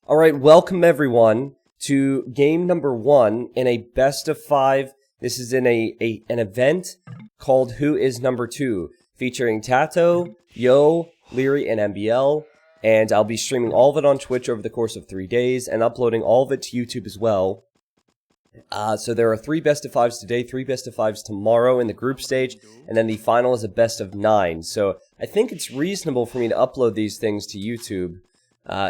Alright, welcome everyone to game number 1 in a best of 5. This is in an event called Who is Number 2, featuring TaToH, Yo, Liereyy, and MBL. And I'll be streaming all of it on Twitch over the course of 3 days and uploading all of it to YouTube as well. So there are 3 best of 5s today, 3 best of 5s tomorrow in the group stage, and then the final is a best of 9. So I think it's reasonable for me to upload these things to YouTube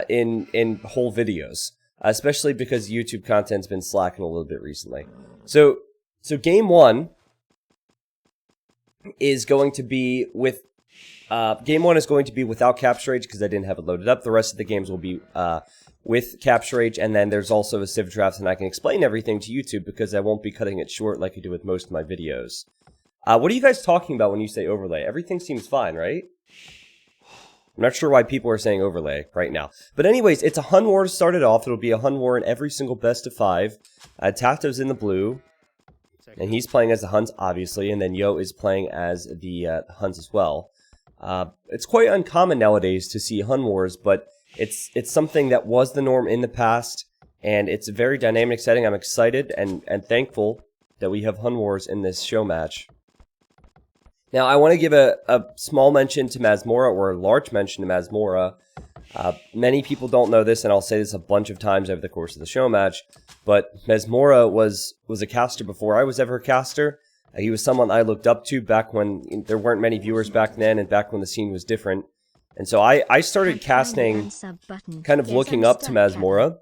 in whole videos, especially because YouTube content's been slacking a little bit recently. So game 1 is going to be with without Capture Age because I didn't have it loaded up. The rest of the games will be with Capture Age, and then there's also a Civ Draft, and I can explain everything to YouTube because I won't be cutting it short like I do with most of my videos. What are you guys talking about when you say overlay? Everything seems fine, right? I'm not sure why people are saying overlay right now. But anyways, it's a Hun War to start it off. It'll be a Hun War in every single best of 5. TaToH's in the blue, and he's playing as the Huns, obviously, and then Yo is playing as the Huns as well. It's quite uncommon nowadays to see Hun Wars, but it's something that was the norm in the past, and it's a very dynamic setting. I'm excited and thankful that we have Hun Wars in this show match. Now, I want to give a small mention to Mazmora, or a large mention to Mazmora. Many people don't know this, and I'll say this a bunch of times over the course of the show match, but Mazmora was a caster before I was ever a caster. He was someone I looked up to back when there weren't many viewers back then, and back when the scene was different. And so I started casting, kind of looking up to Mazmora,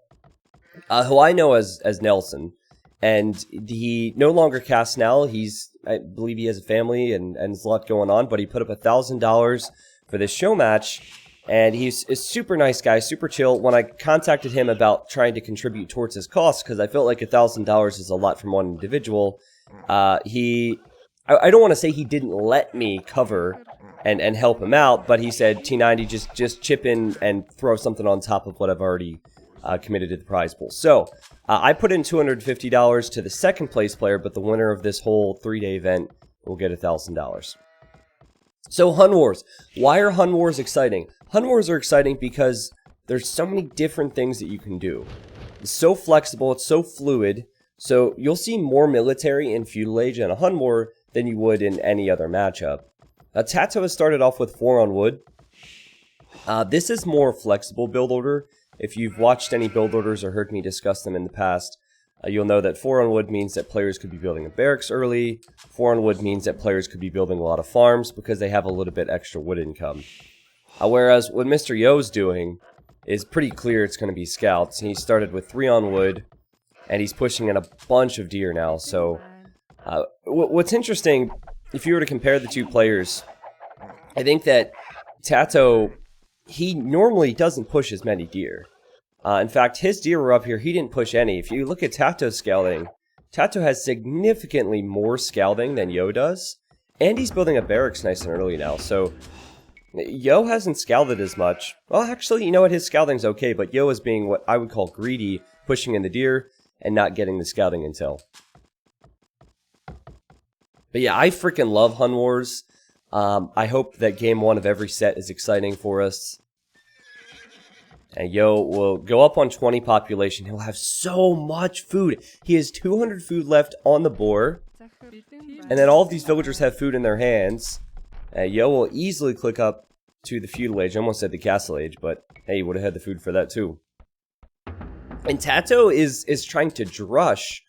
who I know as Nelson. And he no longer casts now. I believe he has a family and there's a lot going on, but he put up $1,000 for this show match. And he's a super nice guy, super chill. When I contacted him about trying to contribute towards his costs, because I felt like $1,000 is a lot from one individual, I don't want to say he didn't let me cover and help him out, but he said, T90, just chip in and throw something on top of what I've already committed to the prize pool. So I put in $250 to the second place player, but the winner of this whole 3-day event will get $1,000. So Hun Wars. Why are Hun Wars exciting? Hun Wars are exciting because there's so many different things that you can do. It's so flexible, it's so fluid, so you'll see more military in Feudal Age and a Hun War than you would in any other matchup. TaToH has started off with 4 on wood. This is more flexible build order. If you've watched any build orders or heard me discuss them in the past, you'll know that 4 on wood means that players could be building a barracks early. 4 on wood means that players could be building a lot of farms because they have a little bit extra wood income. Whereas what Mr. Yo's doing is pretty clear it's going to be scouts. He started with 3 on wood, and he's pushing in a bunch of deer now. So what's interesting, if you were to compare the two players, I think that TaToH, he normally doesn't push as many deer. In fact, his deer were up here, he didn't push any. If you look at TaToH's scouting, TaToH has significantly more scouting than Yo does. And he's building a barracks nice and early now, so Yo hasn't scouted as much. Well, actually, you know what, his scouting's okay, but Yo is being what I would call greedy, pushing in the deer and not getting the scouting intel. But yeah, I freaking love Hun Wars. I hope that game 1 of every set is exciting for us. And Yo will go up on 20 population. He'll have so much food. He has 200 food left on the boar. And then all of these villagers have food in their hands. Yo will easily click up to the Feudal Age. I almost said the Castle Age, but hey, he would have had the food for that too. And TaToH is trying to drush.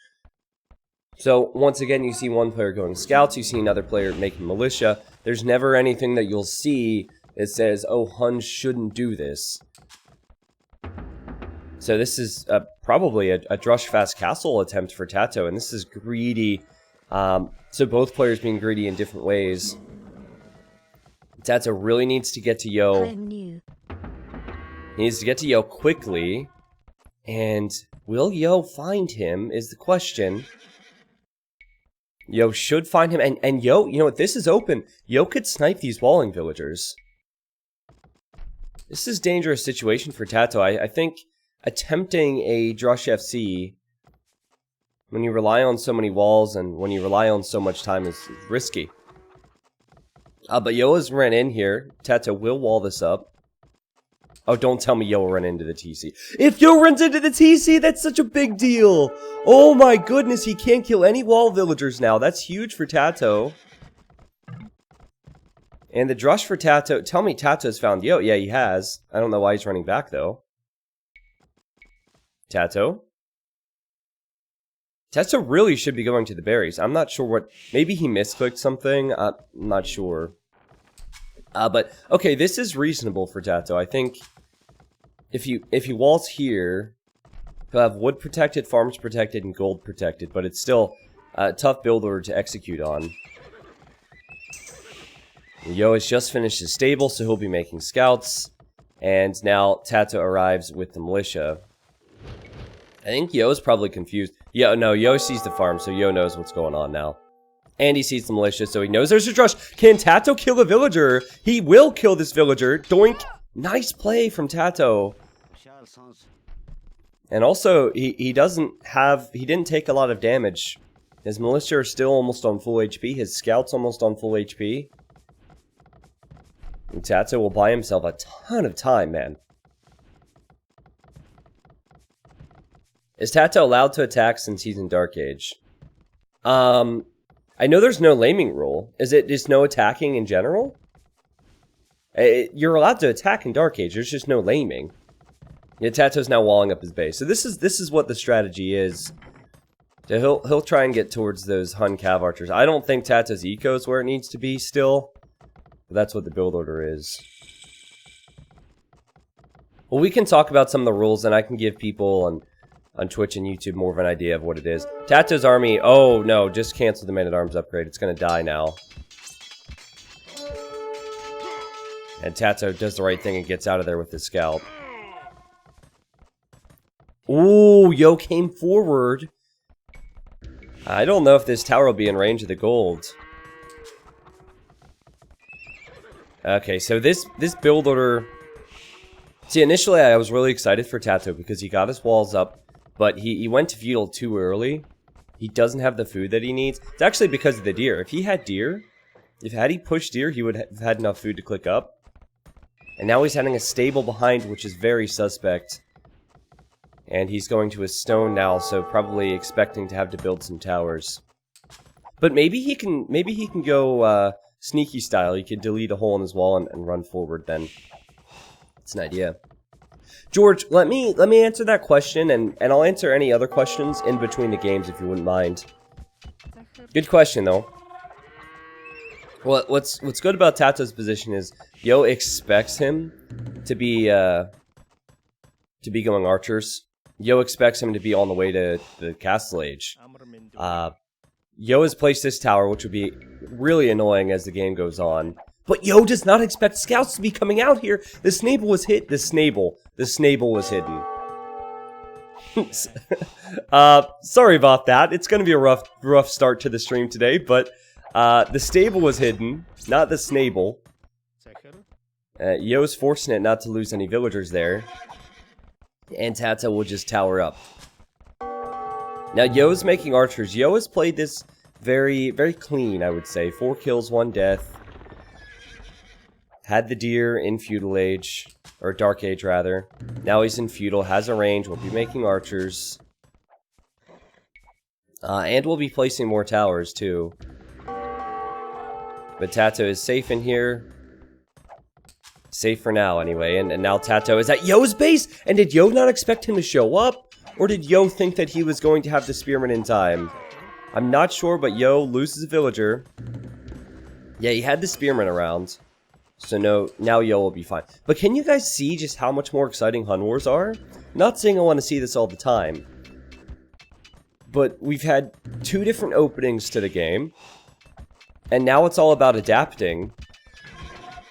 So once again, you see one player going scouts, you see another player making militia. There's never anything that you'll see that says, oh, Huns shouldn't do this. So this is probably a drush fast castle attempt for TaToH, and this is greedy. So both players being greedy in different ways. TaToH really needs to get to Yo. He needs to get to Yo quickly. And will Yo find him is the question. Yo should find him, and Yo, you know what, this is open. Yo could snipe these walling villagers. This is a dangerous situation for TaToH. I think attempting a Drush FC, when you rely on so many walls and when you rely on so much time, is risky. But Yo has ran in here. TaToH will wall this up. Oh, don't tell me Yo will run into the TC. If Yo runs into the TC, that's such a big deal. Oh my goodness, he can't kill any wall villagers now. That's huge for TaToH. And the drush for TaToH. Tell me TaToH's found Yo. Yeah, he has. I don't know why he's running back, though. TaToH? TaToH really should be going to the berries. I'm not sure what... Maybe he misclicked something. I'm not sure. But, okay, this is reasonable for TaToH. I think if he walls here, he'll have wood protected, farms protected, and gold protected. But it's still a tough build order to execute on. Yo has just finished his stable, so he'll be making scouts. And now TaToH arrives with the militia. I think Yo's probably confused. No, Yo sees the farm, so Yo knows what's going on now. And he sees the militia, so he knows there's a drush. Can TaToH kill a villager? He will kill this villager. Doink. Nice play from TaToH. And also, he didn't take a lot of damage. His militia are still almost on full HP. His scouts almost on full HP. And TaToH will buy himself a ton of time, man. Is TaToH allowed to attack since he's in Dark Age? I know there's no laming rule. Is it just no attacking in general? You're allowed to attack in Dark Age. There's just no laming. Yeah, TaToH's now walling up his base. So this is what the strategy is. So he'll try and get towards those Hun Cav archers. I don't think TaToH's eco is where it needs to be still. But that's what the build order is. Well, we can talk about some of the rules, and I can give people on Twitch and YouTube more of an idea of what it is. TaToH's army, oh no, just cancel the Man-at-Arms upgrade. It's gonna die now. And TaToH does the right thing and gets out of there with his scout. Ooh, Yo came forward. I don't know if this tower will be in range of the gold. Okay, so this build order... See, initially I was really excited for TaToH because he got his walls up. But he went to feudal too early. He doesn't have the food that he needs. It's actually because of the deer. If he had deer, had he pushed deer, he would have had enough food to click up. And now he's having a stable behind, which is very suspect. And he's going to a stone now, so probably expecting to have to build some towers. But maybe he can go sneaky style. He can delete a hole in his wall and run forward then. It's an idea. George, let me answer that question, and I'll answer any other questions in between the games if you wouldn't mind. Good question, though. Well, what's good about TaToH's position is Yo expects him to be going archers. Yo expects him to be on the way to the Castle Age. Yo has placed this tower, which would be really annoying as the game goes on. But Yo does not expect scouts to be coming out here. The Snable was hit. The Snable was hidden. Sorry about that. It's going to be a rough start to the stream today, but the stable was hidden, not the Snable. Yo's fortunate not to lose any villagers there. And TaToH will just tower up. Now Yo's making archers. Yo has played this very, very clean, I would say. 4 kills, 1 death. Had the deer in feudal age, or dark age rather. Now he's in feudal, has a range, will be making archers. And we'll be placing more towers too. But TaToH is safe in here. Safe for now anyway, and now TaToH is at Yo's base! And did Yo not expect him to show up? Or did Yo think that he was going to have the spearman in time? I'm not sure, but Yo loses a villager. Yeah, he had the spearman around. So no, now Yo will be fine. But can you guys see just how much more exciting Hun Wars are? Not saying I want to see this all the time. But we've had 2 different openings to the game. And now it's all about adapting.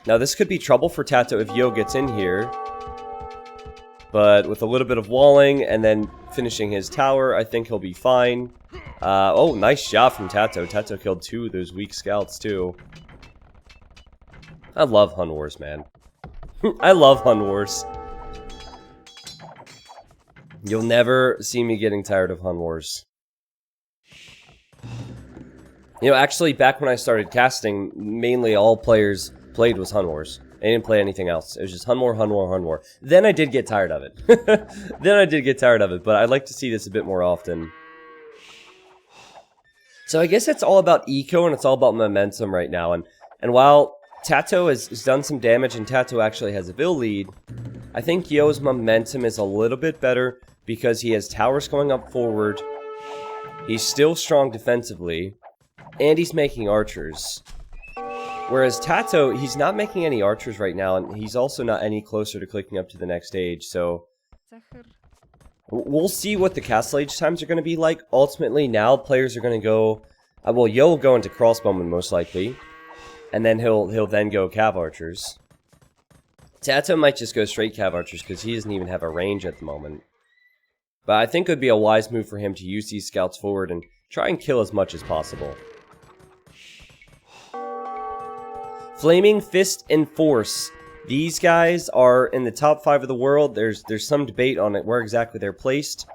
Now this could be trouble for TaToH if Yo gets in here. But with a little bit of walling and then finishing his tower, I think he'll be fine. Oh, nice shot from TaToH. TaToH killed 2 of those weak scouts too. I love Hun Wars, man. I love Hun Wars. You'll never see me getting tired of Hun Wars. You know, actually, back when I started casting, mainly all players played was Hun Wars. They didn't play anything else. It was just Hunmore, Hunmore, Hunmore. Then I did get tired of it. But I'd like to see this a bit more often. So I guess it's all about eco and it's all about momentum right now. And while TaToH has done some damage and TaToH actually has a Vil lead, I think Yo's momentum is a little bit better because he has towers going up forward. He's still strong defensively. And he's making archers. Whereas TaToH, he's not making any archers right now, and he's also not any closer to clicking up to the next stage, so... We'll see what the castle age times are going to be like. Ultimately, now players are going to go... well, Yo will go into crossbowmen, most likely. And then he'll then go cav archers. TaToH might just go straight cav archers, because he doesn't even have a range at the moment. But I think it would be a wise move for him to use these scouts forward and try and kill as much as possible. Flaming Fist and Force. These guys are in the top 5 of the world. There's some debate on it where exactly they're placed.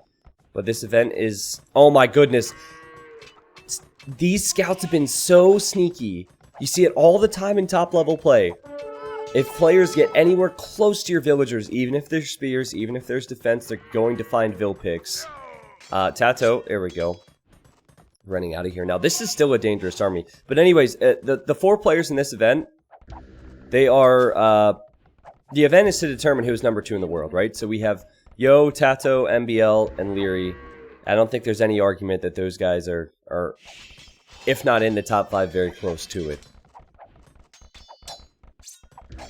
But this event is... Oh my goodness. These scouts have been so sneaky. You see it all the time in top level play. If players get anywhere close to your villagers, even if there's spears, even if there's defense, they're going to find Vil picks. TaToH, there we go. Running out of here now. This is still a dangerous army. But anyways, the 4 players in this event, they are, the event is to determine who's number 2 in the world, right? So we have Yo, TaToH, MBL, and Liereyy. I don't think there's any argument that those guys are, if not in the top 5, very close to it.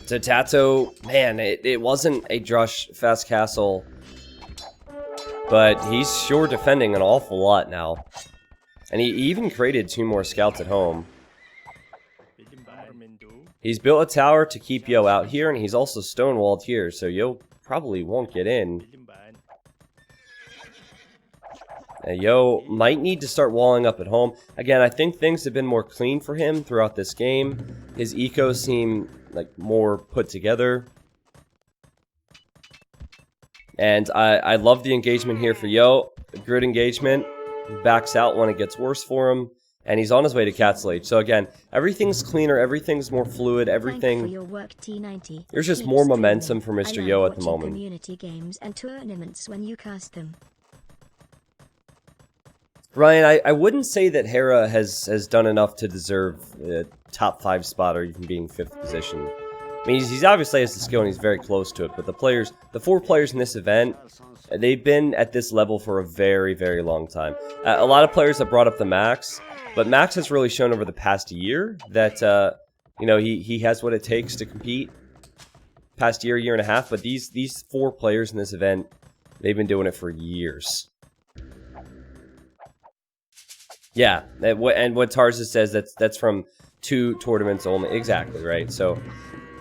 So TaToH, man, it wasn't a Drush fast castle, but he's sure defending an awful lot now. And he even created 2 more scouts at home. He's built a tower to keep Yo out here, and he's also stonewalled here, so Yo probably won't get in. Yo might need to start walling up at home. Again, I think things have been more clean for him throughout this game. His ecos seem like more put together. And I love the engagement here for Yo. Grid engagement. Backs out when it gets worse for him. And he's on his way to Castle Age. So again, everything's cleaner, everything's more fluid, everything... There's just more momentum for Mr. Yo at the moment. Community games and tournaments when you cast them. Ryan, I wouldn't say that Hera has done enough to deserve a top 5 spot or even being 5th position. I mean, he's obviously has the skill and he's very close to it, but the 4 players in this event, they've been at this level for a very, very long time. A lot of players have brought up the Max, but Max has really shown over the past year that, you know, he has what it takes to compete. Past year and a half, but these 4 players in this event, they've been doing it for years. Yeah, and what Tarza says, that's from 2 tournaments only. Exactly, right? So,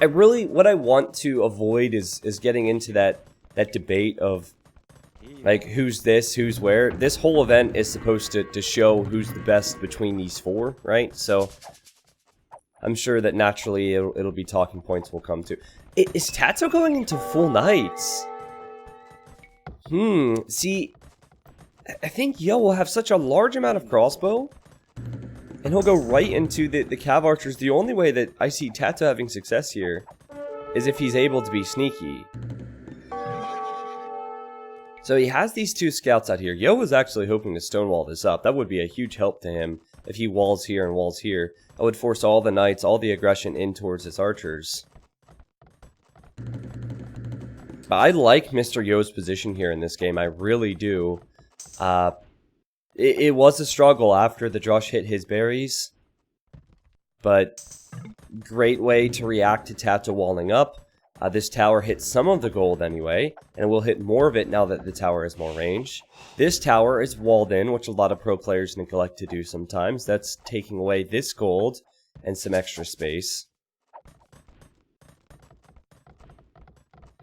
what I want to avoid is getting into that debate of, like, who's this, who's where. This whole event is supposed to show who's the best between these 4, right? So, I'm sure that naturally it'll be talking points we'll come to. Is TaToH going into full knights? See... I think Yo will have such a large amount of crossbow, and he'll go right into the cav archers. The only way that I see TaToH having success here is if he's able to be sneaky. So he has these 2 scouts out here. Yo was actually hoping to stonewall this up. That would be a huge help to him if he walls here and walls here. That would force all the knights, all the aggression in towards his archers. But I like Mr. Yo's position here in this game. I really do. It was a struggle after the Drush hit his berries, but great way to react to TaToH walling up. This tower hits some of the gold anyway, and it will hit more of it now that the tower has more range. This tower is walled in, which a lot of pro players neglect to do sometimes. That's taking away this gold and some extra space.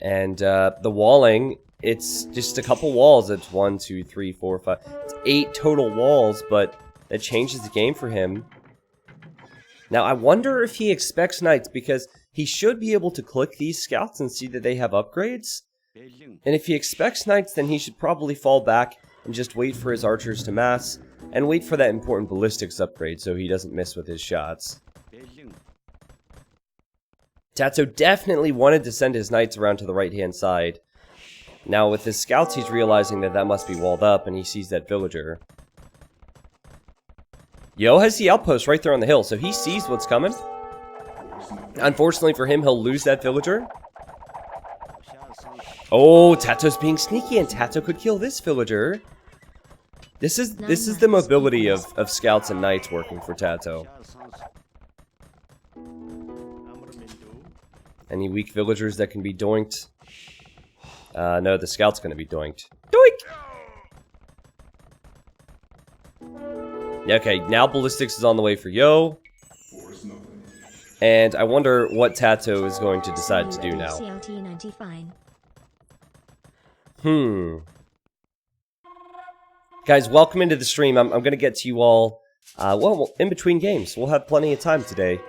And the walling... It's just a couple walls. It's 1, 2, 3, 4, 5. It's 8 total walls, but that changes the game for him. Now, I wonder if he expects knights, because he should be able to click these scouts and see that they have upgrades. And if he expects knights, then he should probably fall back and just wait for his archers to mass, and wait for that important ballistics upgrade so he doesn't miss with his shots. TaToH definitely wanted to send his knights around to the right-hand side. Now, with his scouts, he's realizing that that must be walled up, and he sees that villager. Yo has the outpost right there on the hill, so he sees what's coming. Unfortunately for him, he'll lose that villager. Oh, TaToH's being sneaky, and TaToH could kill this villager. This is the mobility of scouts and knights working for TaToH. Any weak villagers that can be doinked? No, the scout's gonna be doinked. Doink! Okay, now ballistics is on the way for Yo. And I wonder what TaToH is going to decide to do now. Guys, welcome into the stream. I'm gonna get to you all, well, in between games. We'll have plenty of time today.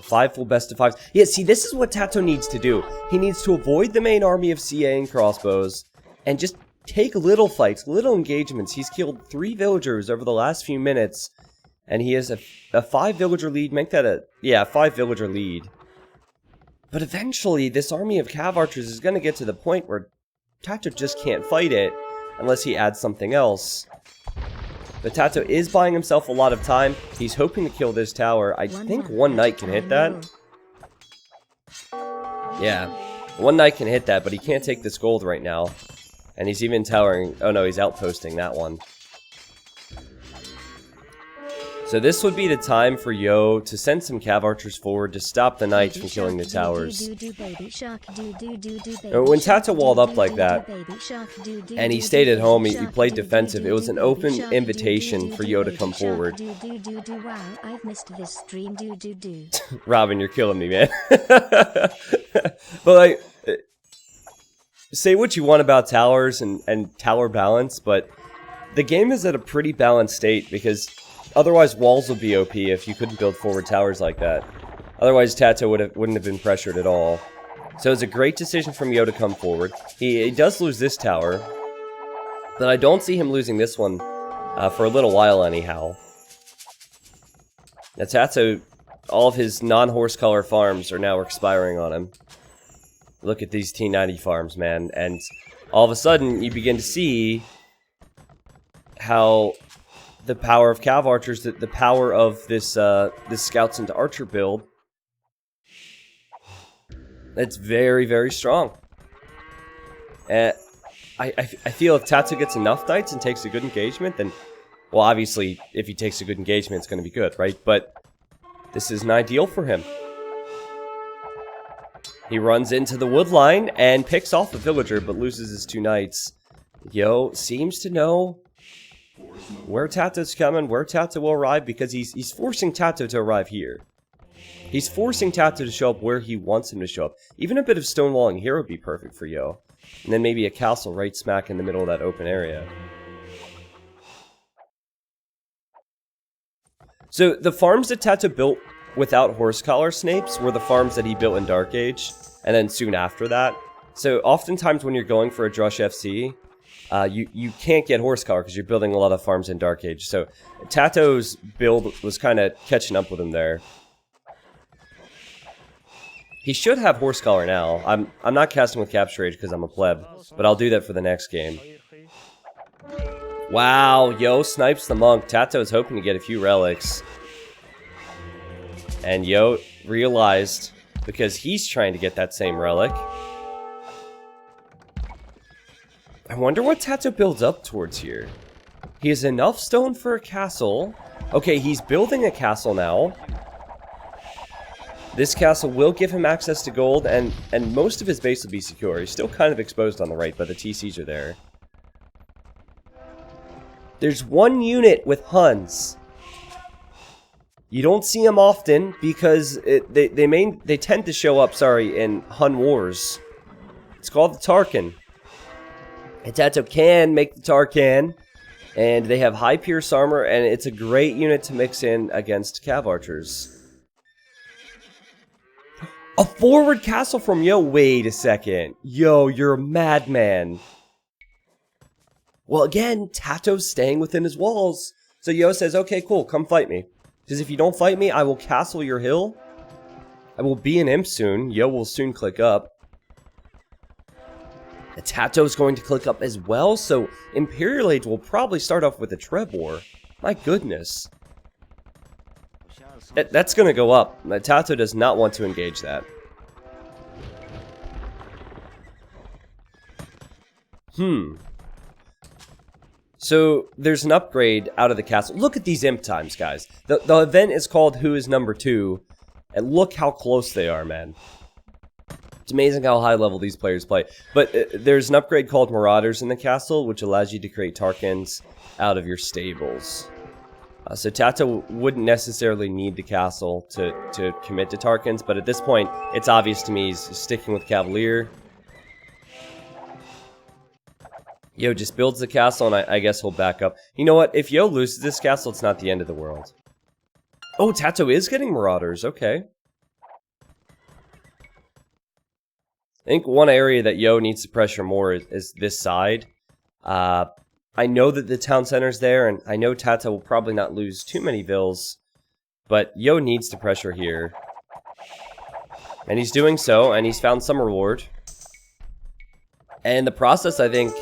5 full best of 5s. Yeah, see, this is what TaToH needs to do. He needs to avoid the main army of CA and crossbows, and just take little fights, little engagements. He's killed 3 villagers over the last few minutes, and he has a 5 villager lead. Make that a, yeah, 5 villager lead. But eventually, this army of cav archers is going to get to the point where TaToH just can't fight it, unless he adds something else. But TaToH is buying himself a lot of time. He's hoping to kill this tower. I think one knight can hit that. Yeah, one knight can hit that, but he can't take this gold right now. And he's even towering. Oh no, he's outposting that one. So this would be the time for Yo to send some cav archers forward to stop the knights from killing the towers. When TaToH walled up like that, and he stayed at home, he played defensive, it was an open invitation for Yo to come forward. Robin, you're killing me, man. But like, say what you want about towers and tower balance, but the game is at a pretty balanced state, because otherwise walls would be OP if you couldn't build forward towers like that. Otherwise TaToH wouldn't have been pressured at all. So it's a great decision from Yo to come forward. He does lose this tower, but I don't see him losing this one for a little while anyhow. Now TaToH, all of his non-horse color farms are now expiring on him. Look at these T90 farms, man, and all of a sudden you begin to see how the power of cav archers, the power of this this scouts into archer build, it's very, very strong. I feel if TaToH gets enough knights and takes a good engagement, then, well, obviously, if he takes a good engagement, it's going to be good, right? But this isn't ideal for him. He runs into the wood line and picks off a villager, but loses his 2 knights. Yo seems to know where TaToH's coming, where TaToH will arrive, because he's forcing TaToH to arrive here. He's forcing TaToH to show up where he wants him to show up. Even a bit of stonewalling here would be perfect for Yo. And then maybe a castle right smack in the middle of that open area. So the farms that TaToH built without horse collar snapes were the farms that he built in Dark Age, and then soon after that. So oftentimes when you're going for a Drush FC, you can't get horse collar because you're building a lot of farms in Dark Age. So TaToH's build was kind of catching up with him there. He should have horse collar now. I'm not casting with Capture Age because I'm a pleb, but I'll do that for the next game. Wow, Yo snipes the monk. TaToH's hoping to get a few relics. And Yo realized, because he's trying to get that same relic. I wonder what TaToH builds up towards here. He has enough stone for a castle. Okay, he's building a castle now. This castle will give him access to gold, and most of his base will be secure. He's still kind of exposed on the right, but the TCs are there. There's one unit with Huns. You don't see them often because they tend to show up, in Hun Wars. It's called the Tarkan. And TaToH can make the Tarkan, and they have high pierce armor, and it's a great unit to mix in against cav archers. A forward castle from Yo. Wait a second. Yo, you're a madman. Well, again, TaToH's staying within his walls. So Yo says, okay, cool, come fight me. Because if you don't fight me, I will castle your hill. I will be an imp soon. Yo will soon click up. TaToH is going to click up as well, so Imperial Age will probably start off with a Trebor. My goodness. That's going to go up. TaToH does not want to engage that. So, there's an upgrade out of the castle. Look at these imp times, guys. The event is called Who is Number 2, and look how close they are, man. It's amazing how high level these players play. But there's an upgrade called Marauders in the castle, which allows you to create Tarkans out of your stables. So TaToH wouldn't necessarily need the castle to commit to Tarkans, but at this point, it's obvious to me he's sticking with Cavalier. Yo just builds the castle, and I guess he'll back up. You know what? If Yo loses this castle, it's not the end of the world. Oh, TaToH is getting Marauders. Okay. I think one area that Yo needs to pressure more is this side. I know that the town center's there, and I know TaToH will probably not lose too many vills, but Yo needs to pressure here. And he's doing so, and he's found some reward. And in the process, I think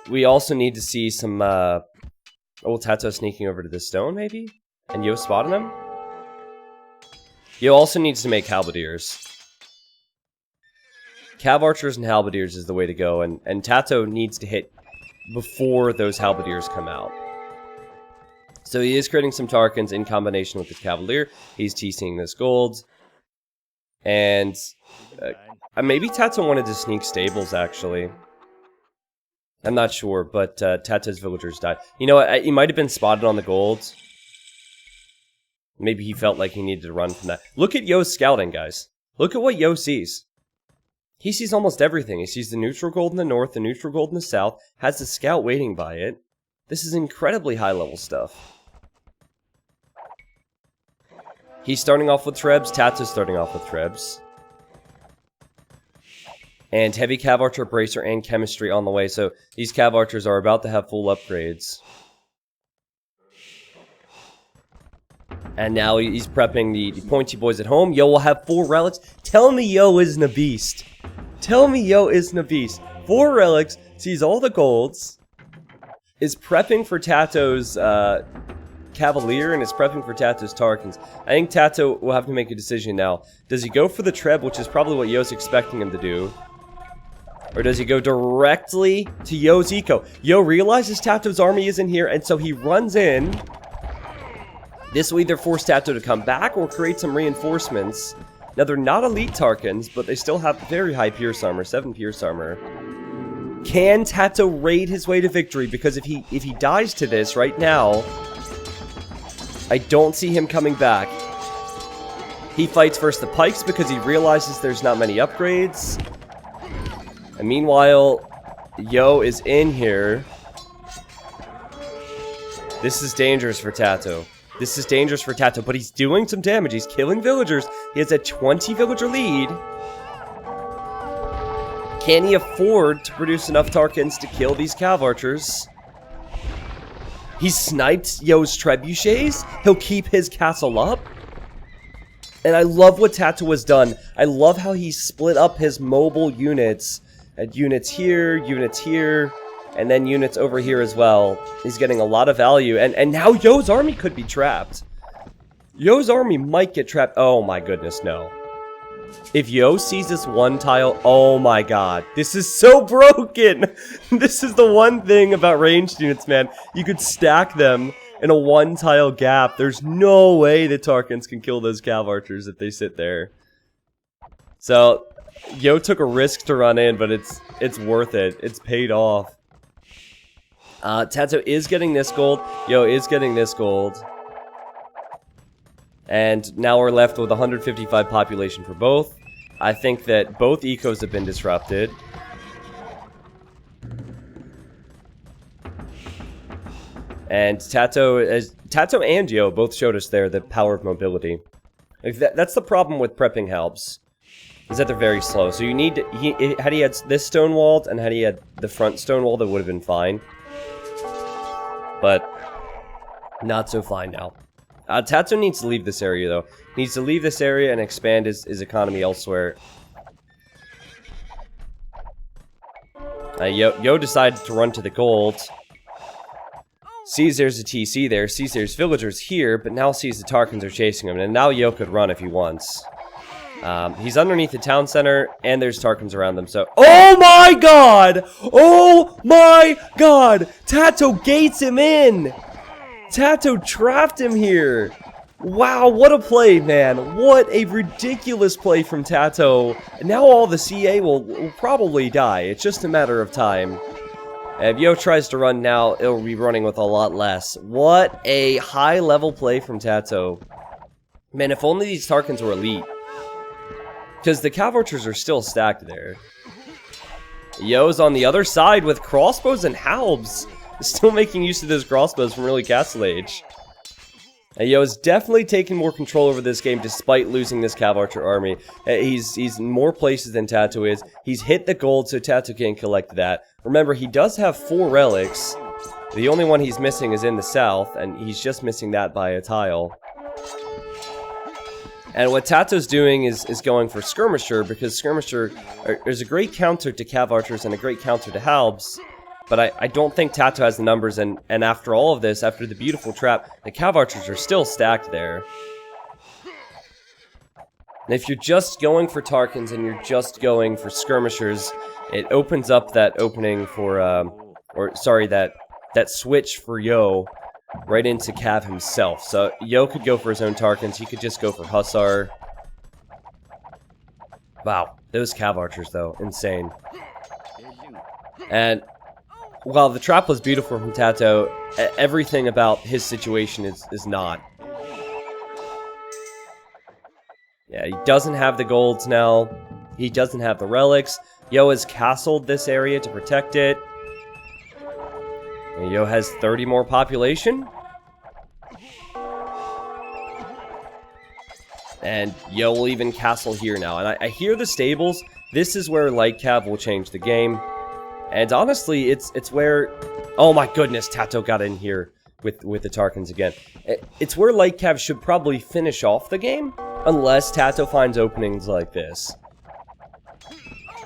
we also need to see some, TaToH sneaking over to this stone, maybe? And Yo spotting him? Yo also needs to make halberdiers. Cav archers and halberdiers is the way to go, and TaToH needs to hit before those halberdiers come out. So he is creating some Tarkans in combination with his Cavalier. He's TCing this gold. And maybe TaToH wanted to sneak stables, actually. I'm not sure, but TaToH's villagers died. You know what? He might have been spotted on the gold. Maybe he felt like he needed to run from that. Look at Yo's scouting, guys. Look at what Yo sees. He sees almost everything. He sees the neutral gold in the north, the neutral gold in the south, has the scout waiting by it. This is incredibly high-level stuff. He's starting off with Trebs, TaToH's starting off with Trebs. And heavy Cav Archer, Bracer, and Chemistry on the way, so these Cav Archers are about to have full upgrades. And now he's prepping the pointy boys at home. Yo will have 4 relics. Tell me Yo isn't a beast. Tell me Yo isn't a beast. 4 relics, sees all the golds, is prepping for TaToH's Cavalier, and is prepping for TaToH's Tarkans. I think TaToH will have to make a decision now. Does he go for the Treb, which is probably what Yo's expecting him to do? Or does he go directly to Yo's eco? Yo realizes TaToH's army isn't here, and so he runs in. This will either force TaToH to come back or create some reinforcements. Now, they're not elite Tarkans, but they still have very high Pierce Armor, 7 Pierce Armor. Can TaToH raid his way to victory? Because if he dies to this right now, I don't see him coming back. He fights first the Pikes because he realizes there's not many upgrades. And meanwhile, Yo is in here. This is dangerous for TaToH. This is dangerous for TaToH, but he's doing some damage. He's killing villagers. He has a 20 villager lead. Can he afford to produce enough Tarkans to kill these Cav Archers? He sniped Yo's trebuchets. He'll keep his castle up. And I love what TaToH has done. I love how he split up his mobile units. Units here, and then units over here as well. He's getting a lot of value, and now Yo's army could be trapped. Yo's army might get trapped. Oh my goodness, no. If Yo sees this one tile, oh my god. This is so broken! This is the one thing about ranged units, man. You could stack them in a one-tile gap. There's no way the Tarkans can kill those Cav Archers if they sit there. So, Yo took a risk to run in, but it's worth it. It's paid off. TaToH is getting this gold. Yo is getting this gold. And now we're left with 155 population for both. I think that both ecos have been disrupted. And TaToH and Yo both showed us there the power of mobility. That's the problem with prepping helps, is that they're very slow. So you need to, had he had this stone walled and had he had the front stone wall, that would have been fine. But not so fine now. TaToH needs to leave this area, though. Needs to leave this area and expand his economy elsewhere. Yo decided to run to the gold. Sees there's a TC there, sees there's villagers here, but now sees the Tarkans are chasing him, and now Yo could run if he wants. He's underneath the town center, and there's Tarkans around them, so... Oh my god! Oh my god! TaToH gates him in! TaToH trapped him here! Wow, what a play, man. What a ridiculous play from TaToH. Now all the CA will probably die. It's just a matter of time. If Yo tries to run now, it'll be running with a lot less. What a high-level play from TaToH. Man, if only these Tarkans were elite. Because the Cav Archers are still stacked there. Yo's on the other side with crossbows and halbs. Still making use of those crossbows from early Castle Age. Yo's definitely taking more control over this game despite losing this Cav Archer army. He's in more places than TaToH is. He's hit the gold, so TaToH can't collect that. Remember, he does have 4 relics. The only one he's missing is in the south, and he's just missing that by a tile. And what TaToH's doing is going for Skirmisher, because Skirmisher is a great counter to Cav Archers and a great counter to Halbs. But I don't think TaToH has the numbers, and after all of this, after the beautiful trap, the Cav Archers are still stacked there. And if you're just going for Tarkans and you're just going for Skirmishers, it opens up that opening for, that switch for Yo right into Cav himself. So Yo could go for his own Tarkans, he could just go for Hussar. Wow, those Cav Archers though, insane. And while the trap was beautiful from TaToH, everything about his situation is not. Yeah, he doesn't have the golds now. He doesn't have the relics. Yo has castled this area to protect it. And Yo has 30 more population. And Yo will even castle here now. And I hear the stables. This is where Light Cav will change the game. And honestly, it's where... Oh my goodness, TaToH got in here with the Tarkans again. It's where Light Cav should probably finish off the game, unless TaToH finds openings like this.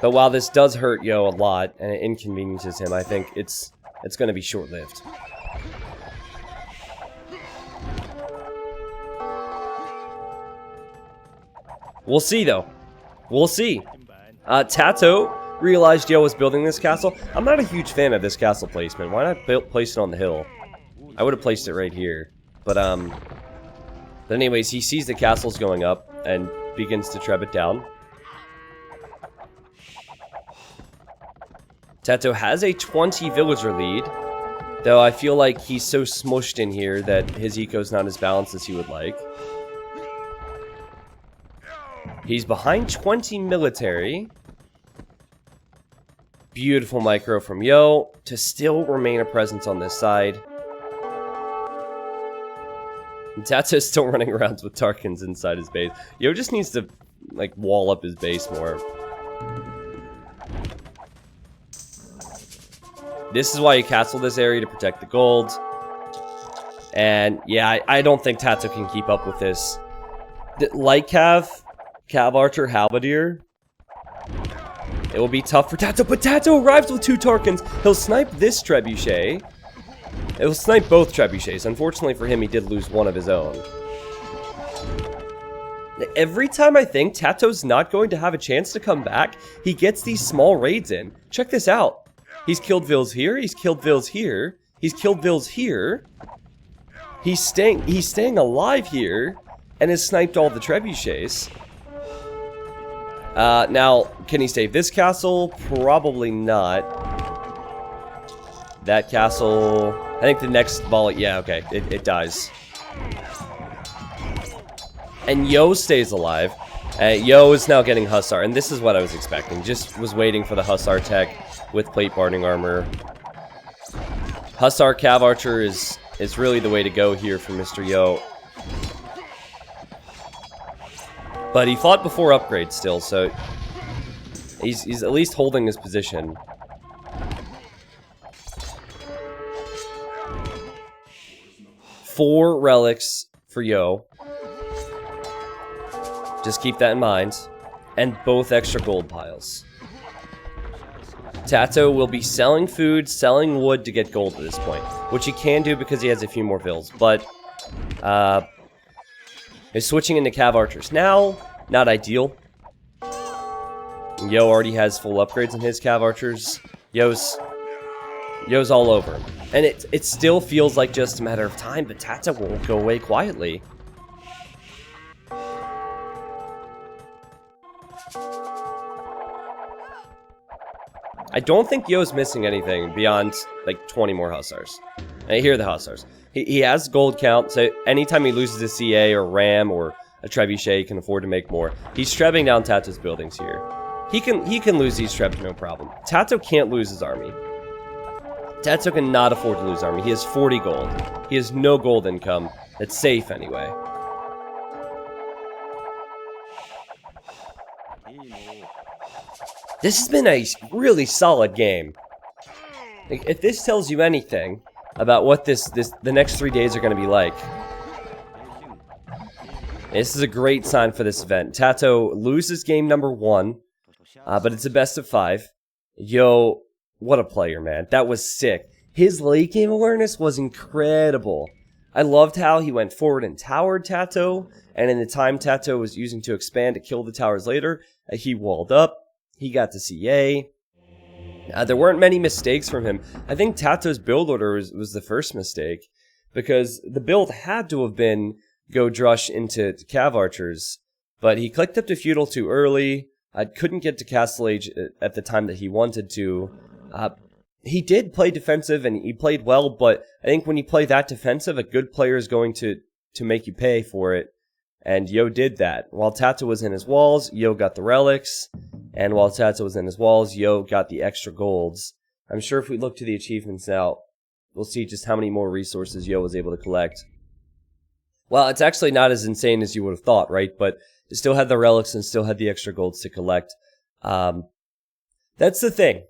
But while this does hurt Yo a lot, and it inconveniences him, I think it's going to be short-lived. We'll see, though. We'll see. TaToH realized Yo was building this castle. I'm not a huge fan of this castle placement. Why not place it on the hill? I would have placed it right here. But anyways, he sees the castle's going up and begins to trap it down. TaToH has a 20 villager lead, though I feel like he's so smushed in here that his eco's not as balanced as he would like. He's behind 20 military. Beautiful micro from Yo to still remain a presence on this side. TaToH's still running around with Tarkans inside his base. Yo just needs to, like, wall up his base more. This is why you castle this area, to protect the gold. And, yeah, I don't think TaToH can keep up with this. Light Cav, Cav Archer, Halberdier. It will be tough for TaToH, but TaToH arrives with 2 Tarkans. He'll snipe this Trebuchet. It will snipe both Trebuchets. Unfortunately for him, he did lose one of his own. Every time I think TaToH's not going to have a chance to come back, he gets these small raids in. Check this out. He's killed Vils here, he's killed Vils here, he's killed Vils here. He's staying alive here, and has sniped all the Trebuchets. Now, can he save this castle? Probably not. That castle... I think the next ball... Yeah, okay. It dies. And Yo stays alive. Yo is now getting Hussar, and this is what I was expecting. Just was waiting for the Hussar tech with plate barding armor. Hussar Cav Archer is really the way to go here for Mr. Yo. But he fought before upgrade still, so he's at least holding his position. Four relics for Yo. Just keep that in mind. And both extra gold piles. TaToH will be selling food, selling wood to get gold at this point, which he can do because he has a few more vills, but is switching into Cav Archers now. Not ideal. Yo already has full upgrades in his Cav Archers. Yo's all over him. And it still feels like just a matter of time, but TaToH won't go away quietly. I don't think Yo's missing anything beyond, like, 20 more Hussars. And here are the Hussars. He has gold count, so anytime he loses a CA or Ram or a Trebuchet, he can afford to make more. He's trebbing down TaToH's buildings here. He can lose these trebs, no problem. TaToH can't lose his army. TaToH cannot afford to lose army. He has 40 gold. He has no gold income. It's safe, anyway. This has been a really solid game. If this tells you anything about what the next 3 days are going to be like, this is a great sign for this event. TaToH loses game number 1, but it's a best of 5. Yo, what a player, man. That was sick. His late game awareness was incredible. I loved how he went forward and towered TaToH, and in the time TaToH was using to expand to kill the towers later, he walled up. He got to CA. There weren't many mistakes from him. I think TaToH's build order was the first mistake, because the build had to have been go Drush into Cav Archers, but he clicked up to Feudal too early. I couldn't get to Castle Age at the time that he wanted to. He did play defensive, and he played well, but I think when you play that defensive, a good player is going to make you pay for it, and Yo did that. While TaToH was in his walls, Yo got the relics, and while TaToH was in his walls, Yo got the extra golds. I'm sure if we look to the achievements now, we'll see just how many more resources Yo was able to collect. Well, it's actually not as insane as you would have thought, right? But it still had the relics and still had the extra golds to collect. That's the thing.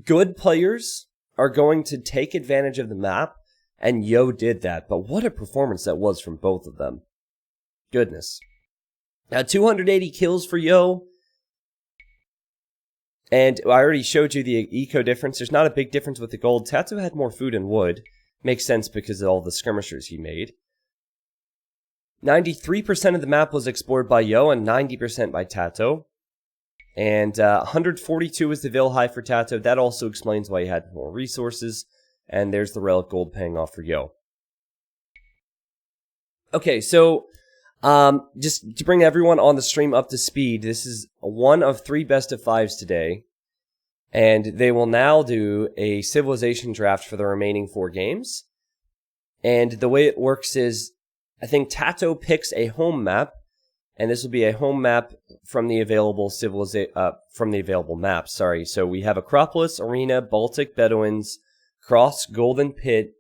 Good players are going to take advantage of the map, and Yo did that. But what a performance that was from both of them. Goodness. Now, 280 kills for Yo. And I already showed you the eco difference. There's not a big difference with the gold. TaToH had more food and wood. Makes sense because of all the skirmishers he made. 93% of the map was explored by Yo and 90% by TaToH. And 142 was the Vil high for TaToH. That also explains why he had more resources. And there's the relic gold paying off for Yo. Okay, so just to bring everyone on the stream up to speed, this is one of 3 best of 5s today. And they will now do a civilization draft for the remaining 4 games. And the way it works is, I think TaToH picks a home map, and this will be a home map from the available maps. Sorry, so we have Acropolis, Arena, Baltic, Bedouins, Cross, Golden Pit,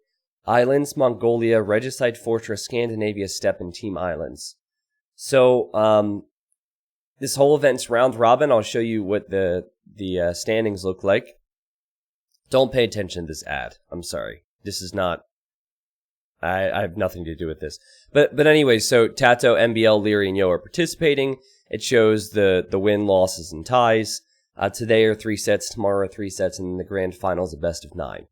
Islands, Mongolia, Regicide Fortress, Scandinavia, Steppe, and Team Islands. So this whole event's round robin. I'll show you what the standings look like. Don't pay attention to this ad. I'm sorry. This is not... I have nothing to do with this. But anyway, so TaToH, MBL, Liereyy, and Yo are participating. It shows the win, losses, and ties. Today are 3 sets, tomorrow are 3 sets, and the grand final is a best of 9.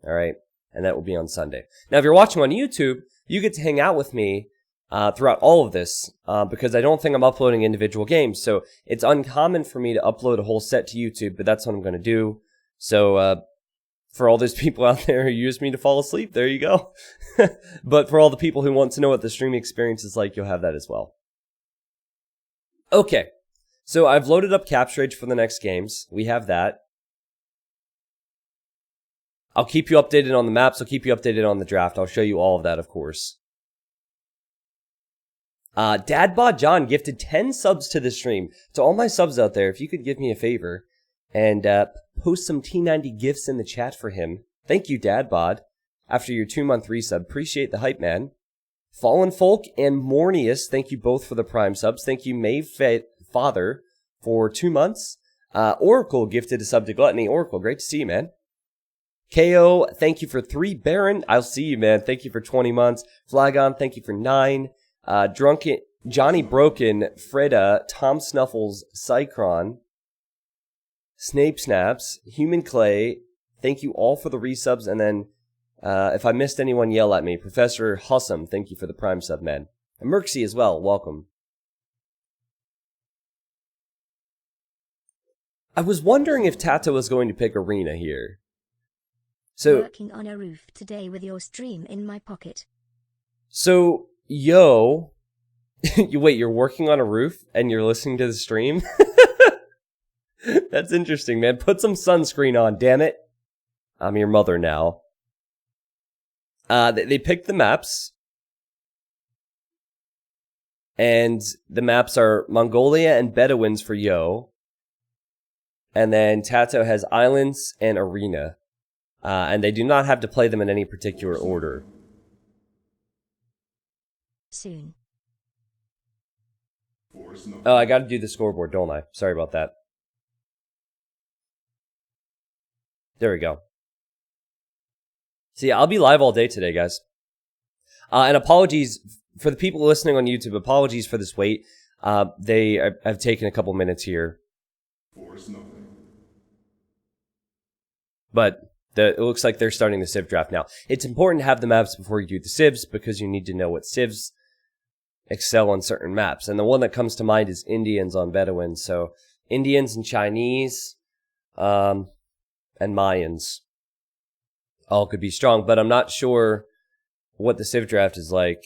All right? And that will be on Sunday. Now, if you're watching on YouTube, you get to hang out with me throughout all of this, because I don't think I'm uploading individual games. So it's uncommon for me to upload a whole set to YouTube, but that's what I'm going to do. So for all those people out there who use me to fall asleep, there you go. But for all the people who want to know what the streaming experience is like, you'll have that as well. Okay, so I've loaded up Capture Age for the next games. We have that. I'll keep you updated on the maps. I'll keep you updated on the draft. I'll show you all of that, of course. Dadbod John gifted 10 subs to the stream. To all my subs out there, if you could give me a favor and post some T90 gifts in the chat for him. Thank you, Dadbod, after your 2-month resub. Appreciate the hype, man. Fallen Folk and Mornius, thank you both for the Prime subs. Thank you, Mayfed Father, for 2 months. Oracle gifted a sub to Gluttony. Oracle, great to see you, man. KO, thank you for 3. Baron, I'll see you, man. Thank you for 20 months. Flagon, thank you for 9. Drunken, Johnny Broken, Freda, Tom Snuffles, Cycron, Snape Snaps, Human Clay, thank you all for the resubs. And then, if I missed anyone, yell at me. Professor Hussam, thank you for the Prime sub, man. And Merxy as well, welcome. I was wondering if TaToH was going to pick Arena here. So, working on a roof today with your stream in my pocket. So, Yo, wait, you're working on a roof and you're listening to the stream? That's interesting, man. Put some sunscreen on, damn it. I'm your mother now. They picked the maps. And the maps are Mongolia and Bedouins for Yo. And then TaToH has Islands and Arena. And they do not have to play them in any particular order. Soon. Oh, I gotta do the scoreboard, don't I? Sorry about that. There we go. See, I'll be live all day today, guys. And apologies for the people listening on YouTube. Apologies for this wait. I've taken a couple minutes here. But it looks like they're starting the Civ draft now. It's important to have the maps before you do the Civs because you need to know what Civs excel on certain maps. And the one that comes to mind is Indians on Bedouins. So Indians and Chinese and Mayans all could be strong. But I'm not sure what the Civ draft is like.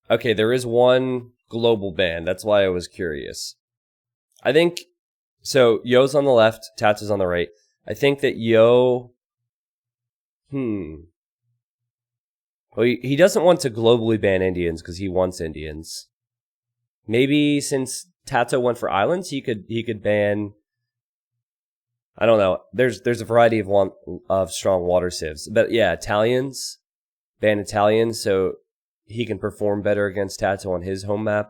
Okay, there is one global ban. That's why I was curious. I think, so Yo's on the left, TaToH's on the right. I think that Yo, well, he doesn't want to globally ban Indians because he wants Indians. Maybe since TaToH went for islands, he could ban, I don't know. There's a variety of strong water civs. But yeah, Italians, ban Italians, so he can perform better against TaToH on his home map.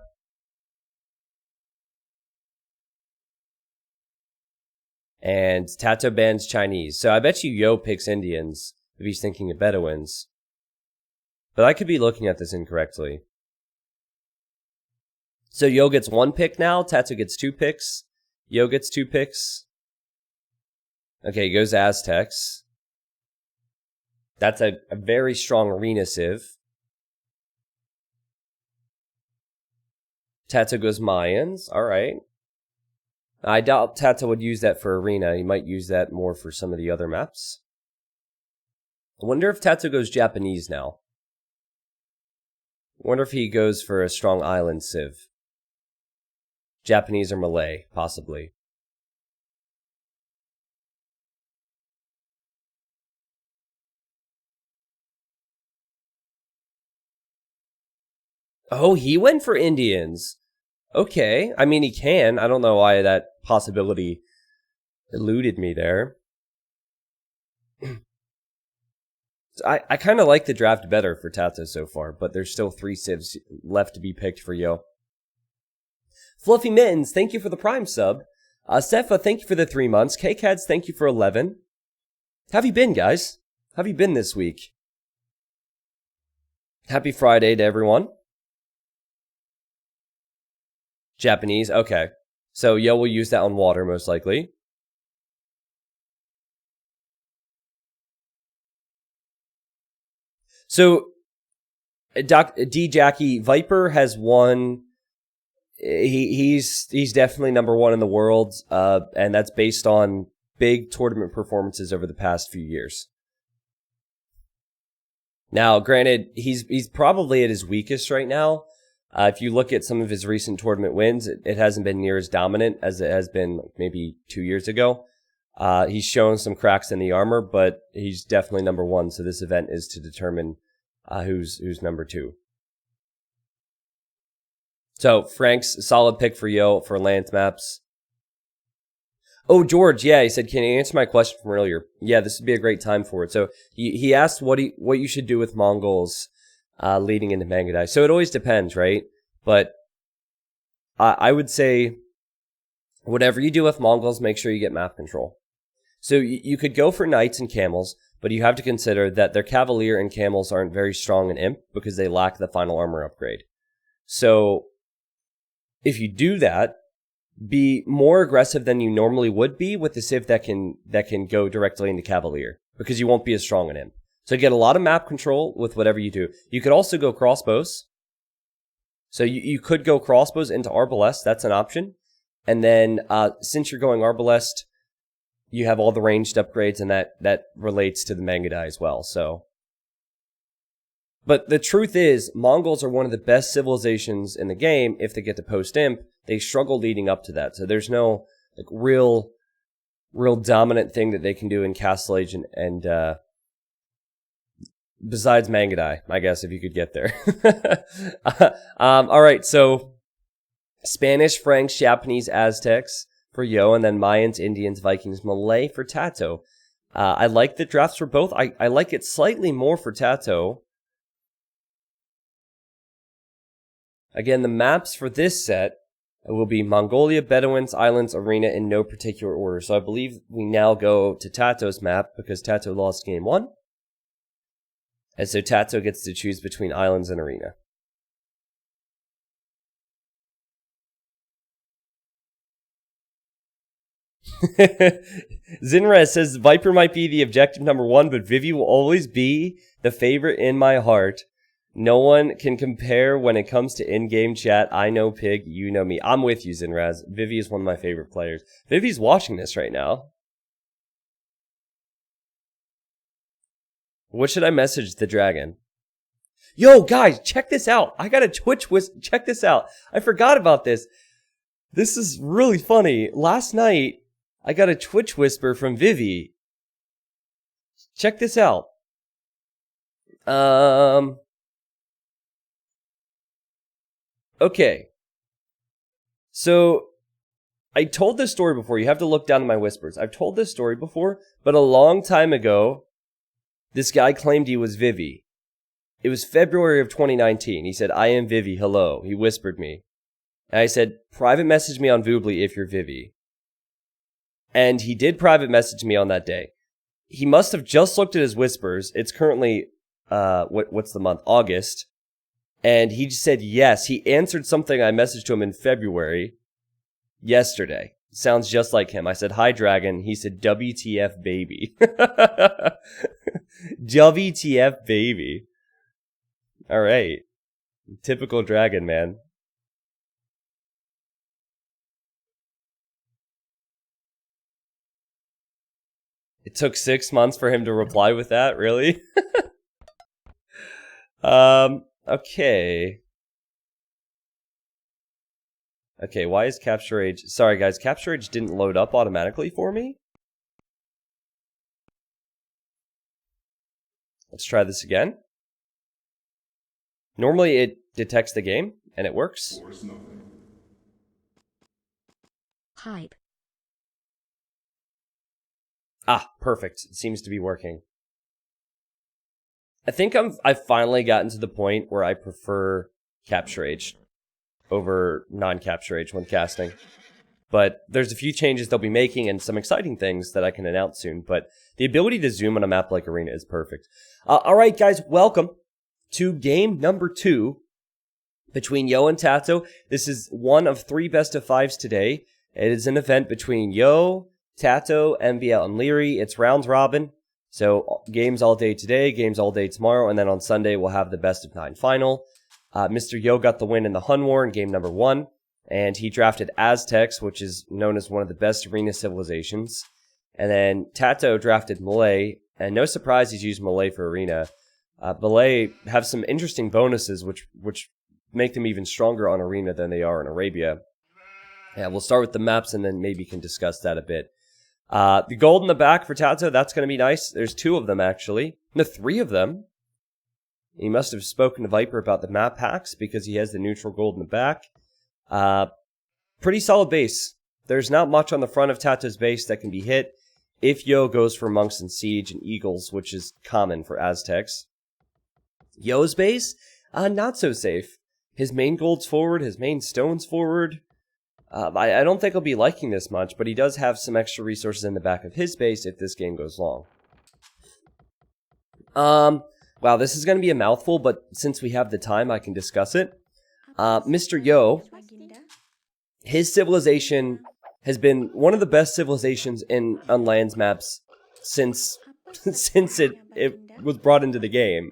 And TaToH bans Chinese. So I bet you Yo picks Indians if he's thinking of Bedouins. But I could be looking at this incorrectly. So Yo gets 1 pick now. TaToH gets 2 picks. Yo gets 2 picks. Okay, he goes Aztecs. That's a very strong arena civ. TaToH goes Mayans. All right. I doubt TaToH would use that for Arena. He might use that more for some of the other maps. I wonder if TaToH goes Japanese now. I wonder if he goes for a strong island civ. Japanese or Malay, possibly. Oh, he went for Indians. Okay, I mean, he can. I don't know why that possibility eluded me there. I kind of like the draft better for TaToH so far, but there's still 3 civs left to be picked for Yo. Fluffy Mittens, thank you for the Prime sub. Sefa, thank you for the 3 months. K-Cads, thank you for 11. How have you been, guys? How have you been this week? Happy Friday to everyone. Japanese, okay. So Yo will use that on water, most likely. So, D Jackie, Viper has won. He's definitely number 1 in the world, and that's based on big tournament performances over the past few years. Now, granted, he's probably at his weakest right now. If you look at some of his recent tournament wins, it hasn't been near as dominant as it has been maybe 2 years ago. He's shown some cracks in the armor, but he's definitely number 1. So this event is to determine who's number 2. So Frank's a solid pick for Yo for Lance maps. Oh, George, yeah, he said, can you answer my question from earlier? Yeah, this would be a great time for it. So he asked what you should do with Mongols leading into Mangadai. So it always depends, right? But I would say whatever you do with Mongols, make sure you get map control. So you could go for knights and camels, but you have to consider that their cavalier and camels aren't very strong in imp because they lack the final armor upgrade. So if you do that, be more aggressive than you normally would be with the civ that can go directly into cavalier, because you won't be as strong in imp. So get a lot of map control with whatever you do. You could also go crossbows. So you could go crossbows into arbalest. That's an option. And then since you're going arbalest, you have all the ranged upgrades, and that relates to the Mangudai as well. So, but the truth is, Mongols are one of the best civilizations in the game. If they get to post imp, they struggle leading up to that. So there's no like real dominant thing that they can do in Castle Age and besides Mangudai, I guess, if you could get there. All right, so Spanish, Franks, Japanese, Aztecs for Yo, and then Mayans, Indians, Vikings, Malay for TaToH. I like the drafts for both. I like it slightly more for TaToH. Again, the maps for this set will be Mongolia, Bedouins, Islands, Arena in no particular order. So I believe we now go to TaToH's map because TaToH lost game 1. And so TaToH gets to choose between Islands and Arena. Zinrez says Viper might be the objective number 1, but Vivi will always be the favorite in my heart. No one can compare when it comes to in-game chat. I know Pig, you know me. I'm with you, Zinraz. Vivi is one of my favorite players. Vivi's watching this right now. What should I message the dragon? Yo, guys, check this out. I got a Twitch whisper. Check this out. I forgot about this. This is really funny. Last night, I got a Twitch whisper from Vivi. Check this out. Okay. So, I told this story before. You have to look down at my whispers. I've told this story before, but a long time ago, this guy claimed he was Vivi. It was February of 2019. He said, I am Vivi, hello. He whispered me. And I said, private message me on Voobly if you're Vivi. And he did private message me on that day. He must have just looked at his whispers. It's currently, what's the month? August. And he just said yes. He answered something I messaged to him in February yesterday. Sounds just like him. I said, hi, Dragon. He said, WTF, baby. WTF, baby. All right. Typical Dragon, man. It took 6 months for him to reply with that, really? Okay. Okay, why is Capture Age... Sorry, guys, Capture Age didn't load up automatically for me? Let's try this again. Normally, it detects the game, and it works. Hype. Ah, perfect. It seems to be working. I think I've finally gotten to the point where I prefer Capture Age over non-Capture Age when casting. But there's a few changes they'll be making and some exciting things that I can announce soon. But the ability to zoom on a map like Arena is perfect. All right, guys, welcome to game number 2 between Yo and TaToH. This is one of 3 best of 5s today. It is an event between Yo, TaToH, MBL, and Liereyy. It's round robin. So games all day today, games all day tomorrow, and then on Sunday we'll have the best of 9 final. Mr. Yo got the win in the Hun War in game number 1, and he drafted Aztecs, which is known as one of the best arena civilizations. And then TaToH drafted Malay, and no surprise he's used Malay for arena. Malay have some interesting bonuses, which make them even stronger on arena than they are in Arabia. Yeah, we'll start with the maps, and then maybe can discuss that a bit. The gold in the back for TaToH, that's going to be nice. There's 2 of them, actually. No, 3 of them. He must have spoken to Viper about the map packs because he has the neutral gold in the back. Pretty solid base. There's not much on the front of TaToH's base that can be hit if Yo goes for Monks and Siege and Eagles, which is common for Aztecs. Yo's base, not so safe. His main gold's forward, his main stone's forward. I don't think he'll be liking this much, but he does have some extra resources in the back of his base if this game goes long. Wow, this is going to be a mouthful, but since we have the time, I can discuss it. Mr. Yo, his civilization has been one of the best civilizations in Unlands maps since it was brought into the game.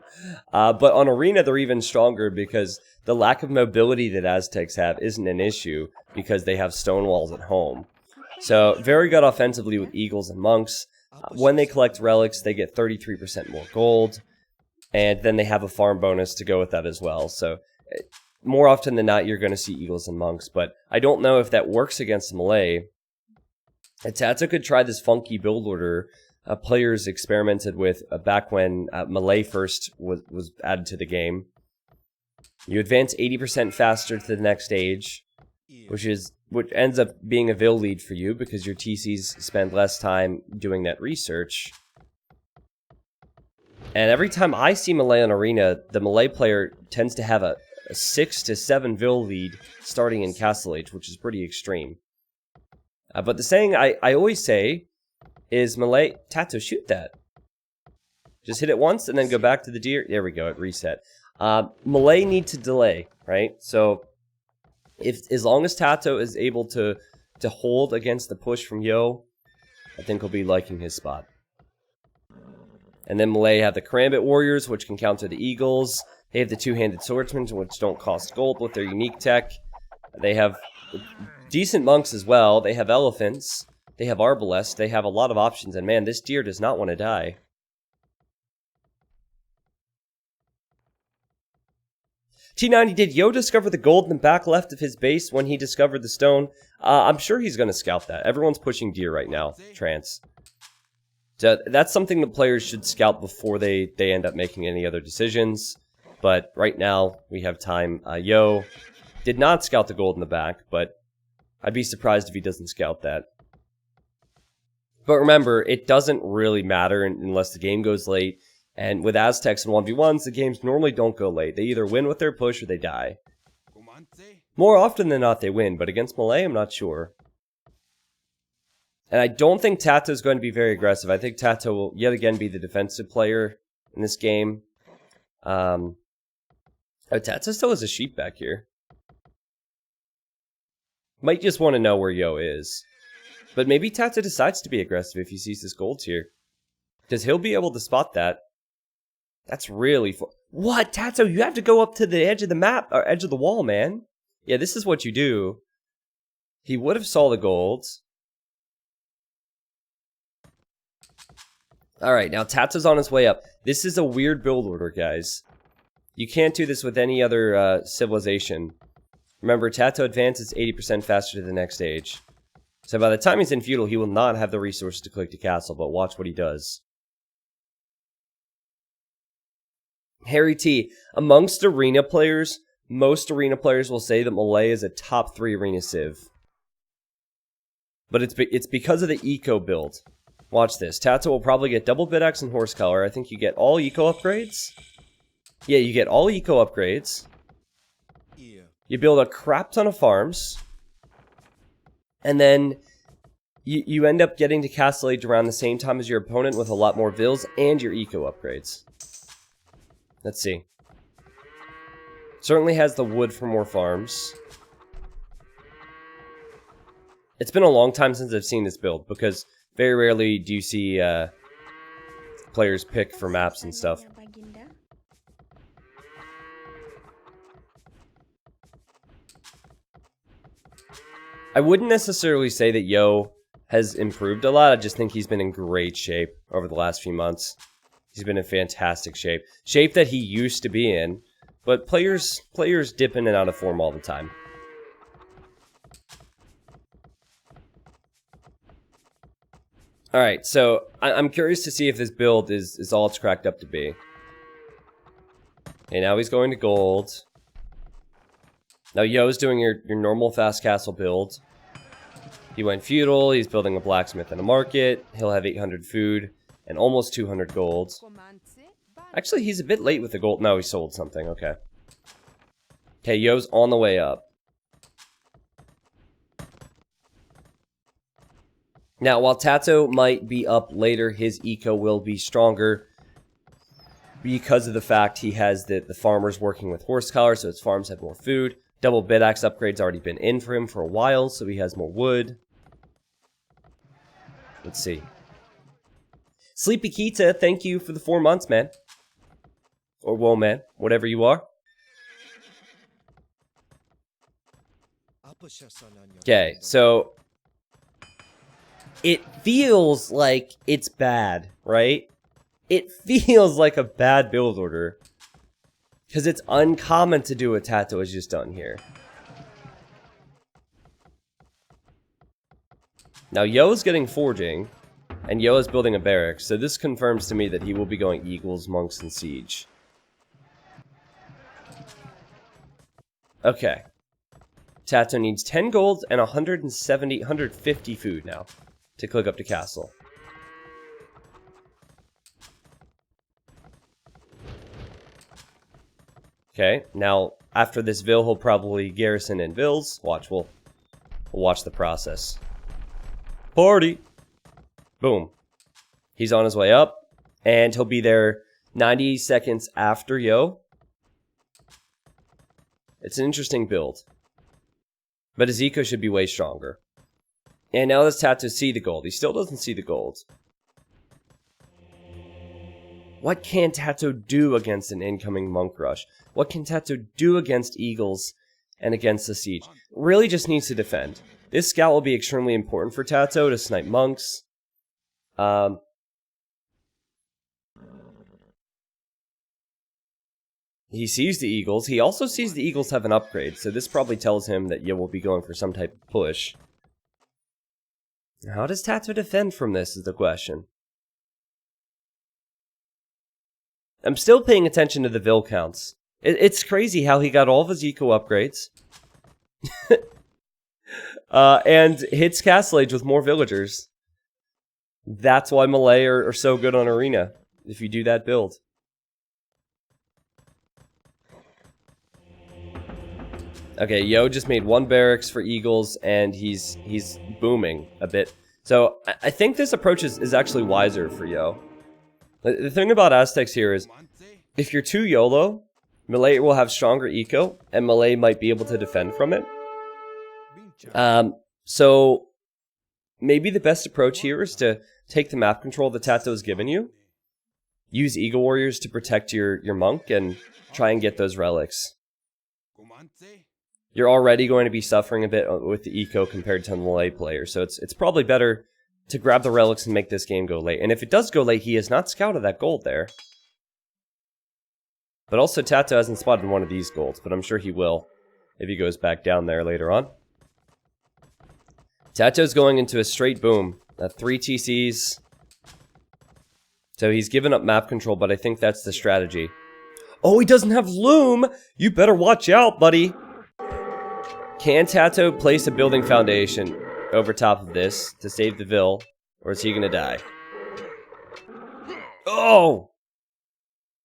But on Arena, they're even stronger because the lack of mobility that Aztecs have isn't an issue because they have stone walls at home. So, very good offensively with Eagles and Monks. When they collect relics, they get 33% more gold. And then they have a farm bonus to go with that as well. So, more often than not, you're going to see Eagles and Monks. But I don't know if that works against Malay. TaToH could try this funky build order players experimented with back when Malay first was added to the game. You advance 80% faster to the next stage, which ends up being a Vil lead for you because your TCs spend less time doing that research. And every time I see Malay on Arena, the Malay player tends to have a 6 to 7 Vil lead starting in Castle Age, which is pretty extreme. But the saying I always say is, Malay, TaToH, shoot that. Just hit it once and then go back to the deer. There we go, it reset. Malay need to delay, right? So, as long as TaToH is able to hold against the push from Yo, I think he'll be liking his spot. And then Malay have the Karambit Warriors, which can counter the Eagles. They have the Two-Handed Swordsmen, which don't cost gold with their unique tech. They have decent monks as well. They have elephants. They have Arbalest. They have a lot of options. And man, this deer does not want to die. T90, did Yo discover the gold in the back left of his base when he discovered the stone? I'm sure he's going to scout that. Everyone's pushing deer right now, Trance. So that's something the players should scout before they end up making any other decisions. But right now, we have time. Yo did not scout the gold in the back, but I'd be surprised if he doesn't scout that. But remember, it doesn't really matter unless the game goes late. And with Aztecs and 1v1s, the games normally don't go late. They either win with their push or they die. More often than not, they win, but against Malay, I'm not sure. And I don't think TaToH is going to be very aggressive. I think TaToH will yet again be the defensive player in this game. Oh, TaToH still has a sheep back here. Might just want to know where Yo is. But maybe TaToH decides to be aggressive if he sees this gold here. Because he'll be able to spot that. That's really what, TaToH? You have to go up to the edge of the map, or edge of the wall, man. Yeah, this is what you do. He would have saw the gold. Alright, now TaToH's on his way up. This is a weird build order, guys. You can't do this with any other civilization. Remember, TaToH advances 80% faster to the next stage. So by the time he's in feudal, he will not have the resources to click the castle, but watch what he does. Harry T, amongst arena players, most arena players will say that Malay is a top 3 arena civ. But it's because of the eco build. Watch this. TaToH will probably get double Bidex and horse color. I think you get all eco upgrades. Yeah, you get all eco upgrades. You build a crap ton of farms. And then you end up getting to Castle Age around the same time as your opponent with a lot more Vils and your eco upgrades. Let's see. Certainly has the wood for more farms. It's been a long time since I've seen this build, because very rarely do you see players pick for maps and stuff. I wouldn't necessarily say that Yo has improved a lot. I just think he's been in great shape over the last few months. He's been in fantastic shape. Shape that he used to be in. But players dip in and out of form all the time. Alright, so I'm curious to see if this build is all it's cracked up to be. Okay, now he's going to gold. Now Yo's doing your normal fast castle build. He went feudal, he's building a blacksmith and a market. He'll have 800 food and almost 200 gold. Actually, he's a bit late with the gold. No, he sold something, okay. Okay, Yo's on the way up. Now, while TaToH might be up later, his eco will be stronger because of the fact he has the farmers working with horsecollar, so his farms have more food. Double bit axe upgrade's already been in for him for a while, so he has more wood. Let's see. Sleepy Kita, thank you for the 4 months, man. Or whoa, man, whatever you are. Okay, so it feels like it's bad, right? It feels like a bad build order. Because it's uncommon to do what TaToH has just done here. Now, Yo's getting forging, and Yo is building a barracks, so this confirms to me that he will be going Eagles, Monks, and Siege. Okay. TaToH needs 10 gold and 150 food now to click up to castle. Okay, now after this Ville, he'll probably garrison in Villes. Watch, we'll watch the process. Party! Boom. He's on his way up, and he'll be there 90 seconds after Yo. It's an interesting build. But his eco should be way stronger. And now let's TaToH see the gold. He still doesn't see the gold. What can TaToH do against an incoming monk rush? What can TaToH do against Eagles and against the siege? Really just needs to defend. This scout will be extremely important for TaToH to snipe monks. He sees the Eagles. He also sees the Eagles have an upgrade, so this probably tells him that Yo will be going for some type of push. How does TaToH defend from this is the question. I'm still paying attention to the Ville counts. It's crazy how he got all of his eco upgrades. And hits Castle Age with more villagers. That's why Malay are so good on Arena, if you do that build. Okay, Yo just made 1 barracks for Eagles, and he's booming a bit. So, I think this approach is actually wiser for Yo. The thing about Aztecs here is, if you're too YOLO, Malay will have stronger eco, and Malay might be able to defend from it. So, maybe the best approach here is to take the map control that TaToH has given you, use Eagle Warriors to protect your monk, and try and get those relics. You're already going to be suffering a bit with the eco compared to the Malay player, so it's probably better to grab the relics and make this game go late. And if it does go late, he has not scouted that gold there. But also TaToH hasn't spotted one of these golds, but I'm sure he will if he goes back down there later on. TaToH's going into a straight boom. 3 TCs. So he's given up map control, but I think that's the strategy. Oh, he doesn't have Loom! You better watch out, buddy! Can TaToH place a building foundation over top of this to save the Ville, or is he gonna die? Oh!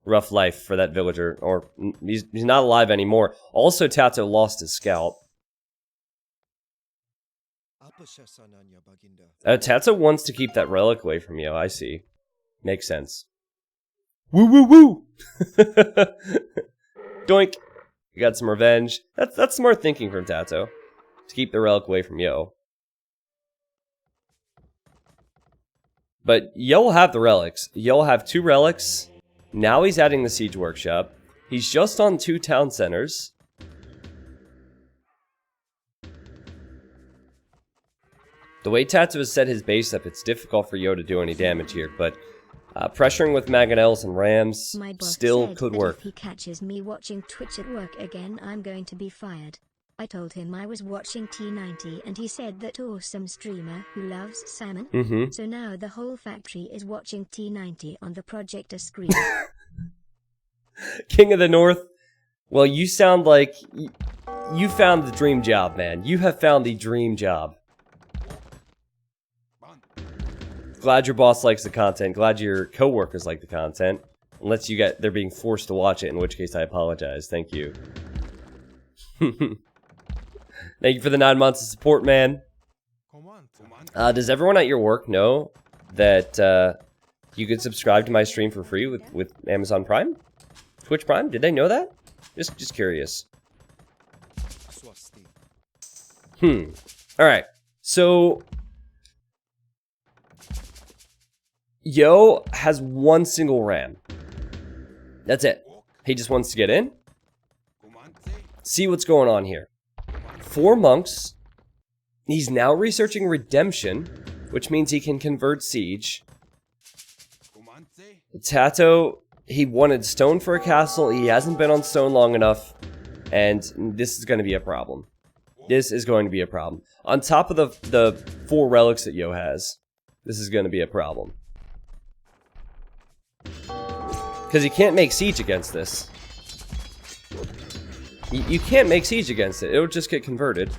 Rough life for that villager, or he's not alive anymore. Also, TaToH lost his scout. TaToH wants to keep that relic away from you, I see. Makes sense. Woo woo woo! Doink! You got some revenge. That's smart thinking from TaToH. To keep the relic away from Yo. But Yo will have the relics. Yo will have 2 relics. Now he's adding the Siege Workshop. He's just on 2 town centers. The way TaToH has set his base up, it's difficult for Yo to do any damage here, but pressuring with Mangonels and Rams still could work. If he catches me watching Twitch at work again, I'm going to be fired. I told him I was watching T90 and he said that awesome streamer who loves salmon. So now the whole factory is watching T90 on the projector screen. King of the North. Well, you sound like you found the dream job, man. You have found the dream job. Glad your boss likes the content. Glad your coworkers like the content. Unless they're being forced to watch it, in which case I apologize. Thank you. Thank you for the 9 months of support, man. Does everyone at your work know that you could subscribe to my stream for free with Amazon Prime? Twitch Prime? Did they know that? Just curious. Alright. So Yo has one single ram. That's it. He just wants to get in. See what's going on here. 4 monks. He's now researching redemption, which means he can convert siege. TaToH, he wanted stone for a castle. He hasn't been on stone long enough. And this is going to be a problem. This is going to be a problem. On top of the 4 relics that Yo has, this is going to be a problem. Because he can't make siege against this. You can't make siege against it. It'll just get converted.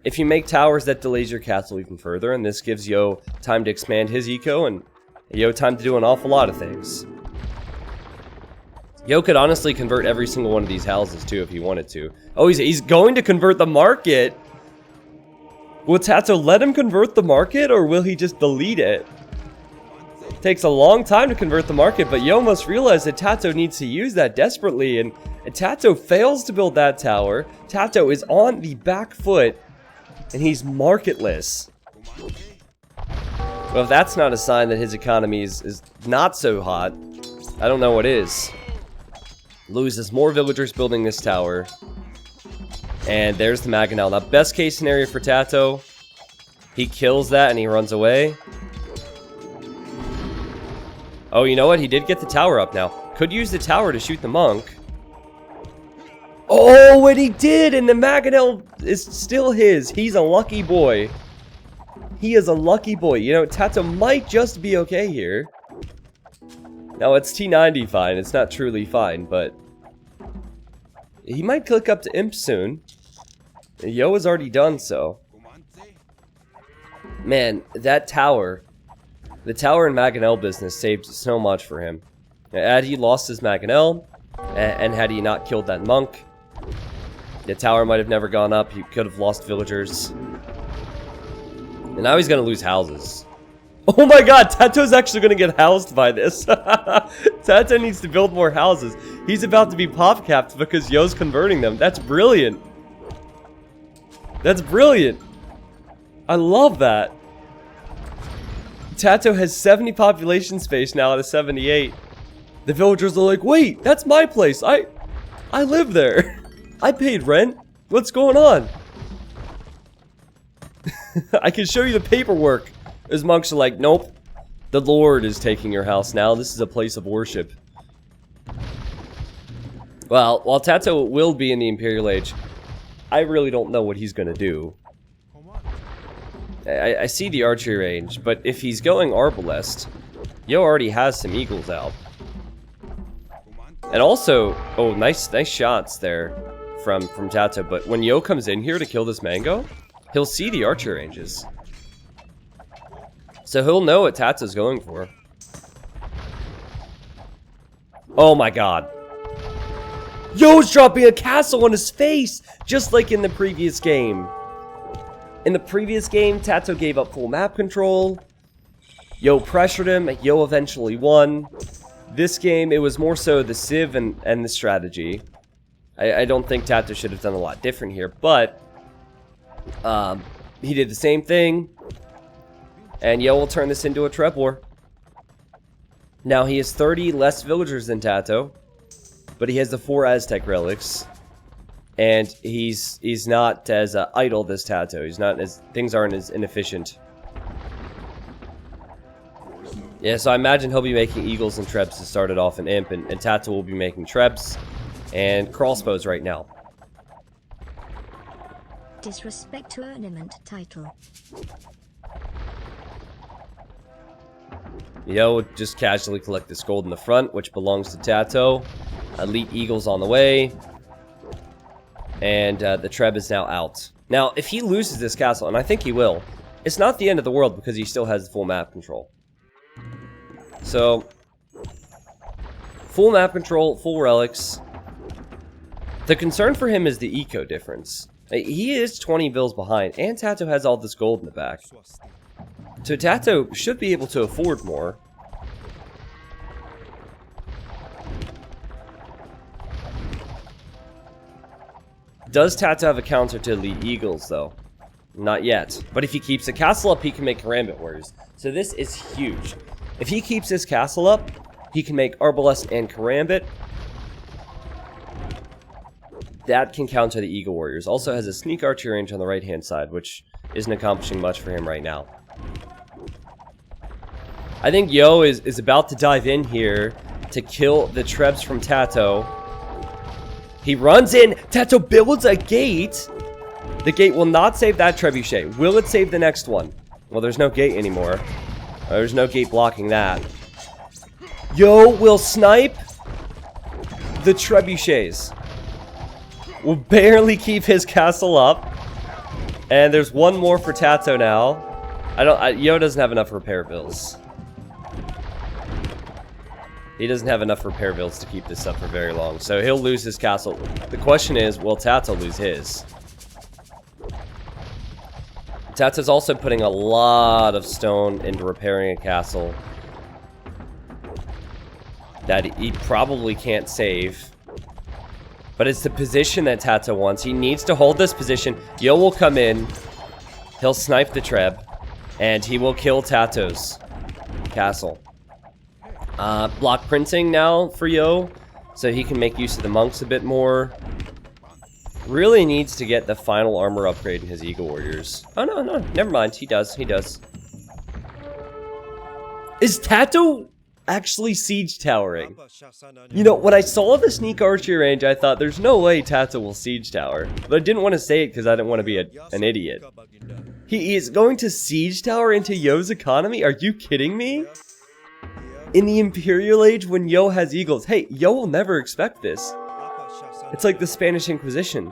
If you make towers, that delays your castle even further, and this gives Yo time to expand his eco, and Yo time to do an awful lot of things. Yo could honestly convert every single one of these houses, too, if he wanted to. Oh, he's going to convert the market! Will TaToH let him convert the market, or will he just delete it? Takes a long time to convert the market, but Yo must realize that TaToH needs to use that desperately, and TaToH fails to build that tower. TaToH is on the back foot, and he's marketless. Well, if that's not a sign that his economy is not so hot, I don't know what is. Loses more villagers building this tower. And there's the Mangonel. Now, best case scenario for TaToH, he kills that and he runs away. Oh, you know what? He did get the tower up now. Could use the tower to shoot the monk. Oh, and he did! And the Mangonel is still his. He's a lucky boy. He is a lucky boy. You know, TaToH might just be okay here. Now, it's T90 fine. It's not truly fine, but he might click up to Imp soon. Yo has already done so. Man, that tower... The tower and Mangonel business saved so much for him. Had he lost his Mangonel, and had he not killed that monk, the tower might have never gone up. He could have lost villagers. And now he's going to lose houses. Oh my god, TaToH's actually going to get housed by this. TaToH needs to build more houses. He's about to be pop capped because Yo's converting them. That's brilliant. That's brilliant. I love that. TaToH has 70 population space now out of 78. The villagers are like, wait, that's my place. I live there. I paid rent. What's going on? I can show you the paperwork. His monks are like, nope. The Lord is taking your house now. This is a place of worship. Well, while TaToH will be in the Imperial Age, I really don't know what he's going to do. I see the archery range, but if he's going Arbalest, Yo already has some eagles out. And also, oh, nice shots there from TaToH, but when Yo comes in here to kill this mango, he'll see the archery ranges. So he'll know what TaToH's going for. Oh my god. Yo's dropping a castle on his face, just like in the previous game. In the previous game, TaToH gave up full map control. Yo pressured him. Yo eventually won. This game, it was more so the civ and the strategy. I don't think TaToH should have done a lot different here, but he did the same thing. And Yo will turn this into a treb war. Now, he has 30 less villagers than TaToH, but he has the 4 Aztec relics. And he's not as idle as TaToH. He's not as... Things aren't as inefficient. Yeah, so I imagine he'll be making eagles and trebs to start it off in Imp, and TaToH will be making trebs and crossbows right now. Disrespect to ornament title. Yo would just casually collect this gold in the front, which belongs to TaToH. Elite eagles on the way. And the treb is now out. Now, if he loses this castle, and I think he will, it's not the end of the world because he still has full map control. So, full map control, full relics. The concern for him is the eco difference. He is 20 bills behind, and TaToH has all this gold in the back. So TaToH should be able to afford more. Does TaToH have a counter to Elite Eagles, though? Not yet. But if he keeps the castle up, he can make Karambit Warriors. So this is huge. If he keeps his castle up, he can make Arbalest and Karambit. That can counter the Eagle Warriors. Also has a sneak archery range on the right-hand side, which isn't accomplishing much for him right now. I think Yo is about to dive in here to kill the Trebs from TaToH. He runs in. TaToH builds a gate. The gate will not save that trebuchet. Will it save the next one? Well, there's no gate anymore. There's no gate blocking that. Yo will snipe the trebuchets. Will barely keep his castle up. And there's one more for TaToH now. Yo doesn't have enough repair bills. He doesn't have enough repair bills to keep this up for very long. So he'll lose his castle. The question is, will TaToH lose his? TaToH's also putting a lot of stone into repairing a castle that he probably can't save. But it's the position that TaToH wants. He needs to hold this position. Yo will come in. He'll snipe the Treb. And he will kill TaToH's castle. Block printing now for Yo. So he can make use of the monks a bit more. Really needs to get the final armor upgrade in his Eagle Warriors. Oh, no, never mind. He does. Is TaToH actually siege towering? You know, when I saw the sneak archery range, I thought there's no way TaToH will siege tower. But I didn't want to say it because I didn't want to be an idiot. He is going to siege tower into Yo's economy? Are you kidding me? In the Imperial Age when Yo has eagles. Hey, Yo will never expect this. It's like the Spanish Inquisition.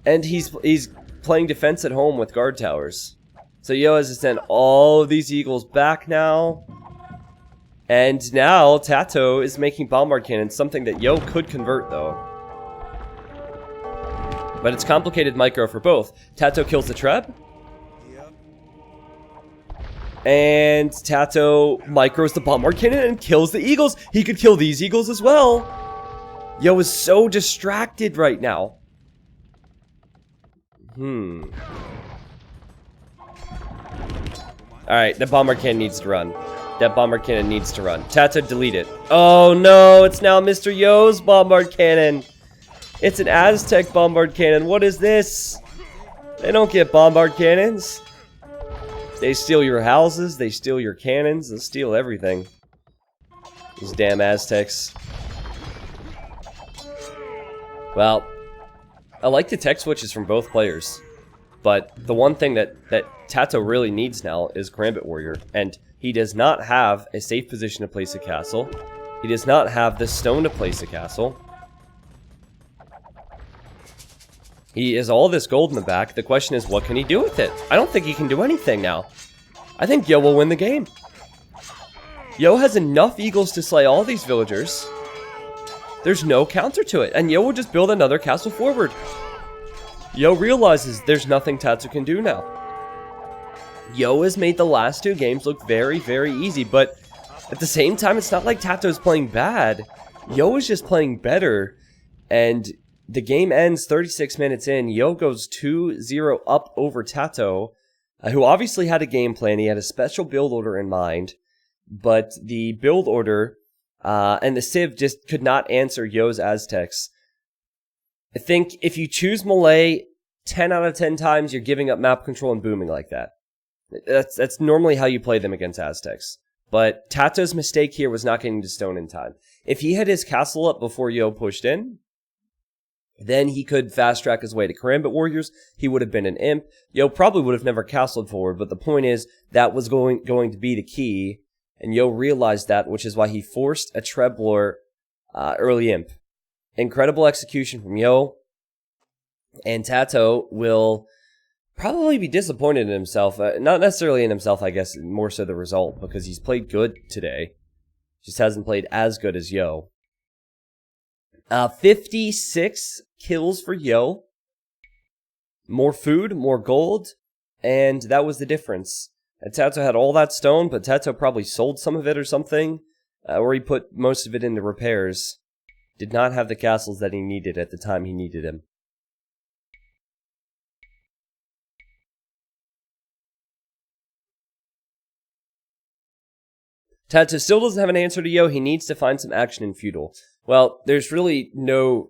And he's playing defense at home with guard towers. So Yo has to send all of these eagles back now. And now TaToH is making bombard cannons, something that Yo could convert though. But it's complicated micro for both. TaToH kills the Treb. And TaToH micros the bombard cannon and kills the eagles. He could kill these eagles as well. Yo is so distracted right now. Alright, the bomber cannon needs to run. That bomber cannon needs to run. TaToH, delete it. Oh no, it's now Mr. Yo's bombard cannon. It's an Aztec bombard cannon. What is this? They don't get bombard cannons. They steal your houses, they steal your cannons, they steal everything. These damn Aztecs. Well, I like the tech switches from both players. But the one thing that TaToH really needs now is Karambit Warrior. And he does not have a safe position to place a castle. He does not have the stone to place a castle. He has all this gold in the back. The question is, what can he do with it? I don't think he can do anything now. I think Yo will win the game. Yo has enough eagles to slay all these villagers. There's no counter to it. And Yo will just build another castle forward. Yo realizes there's nothing TaToH can do now. Yo has made the last two games look very, very easy. But at the same time, it's not like TaToH is playing bad. Yo is just playing better. And the game ends 36 minutes in. Yo goes 2-0 up over TaToH, who obviously had a game plan. He had a special build order in mind. But the build order and the Civ just could not answer Yo's Aztecs. I think if you choose Malay 10 out of 10 times, you're giving up map control and booming like that. That's normally how you play them against Aztecs. But TaToH's mistake here was not getting to stone in time. If he had his castle up before Yo pushed in, then he could fast track his way to Karambit Warriors. He would have been an imp. Yo probably would have never castled forward, but the point is that was going to be the key. And Yo realized that, which is why he forced a Trebler early imp. Incredible execution from Yo. And TaToH will probably be disappointed in himself. Not necessarily in himself, I guess, more so the result, because he's played good today. Just hasn't played as good as Yo. 56 kills for Yo. More food, more gold, and that was the difference. And TaToH had all that stone, but TaToH probably sold some of it or something, or he put most of it into repairs. Did not have the castles that he needed at the time he needed him. TaToH still doesn't have an answer to Yo. He needs to find some action in feudal. Well, there's really no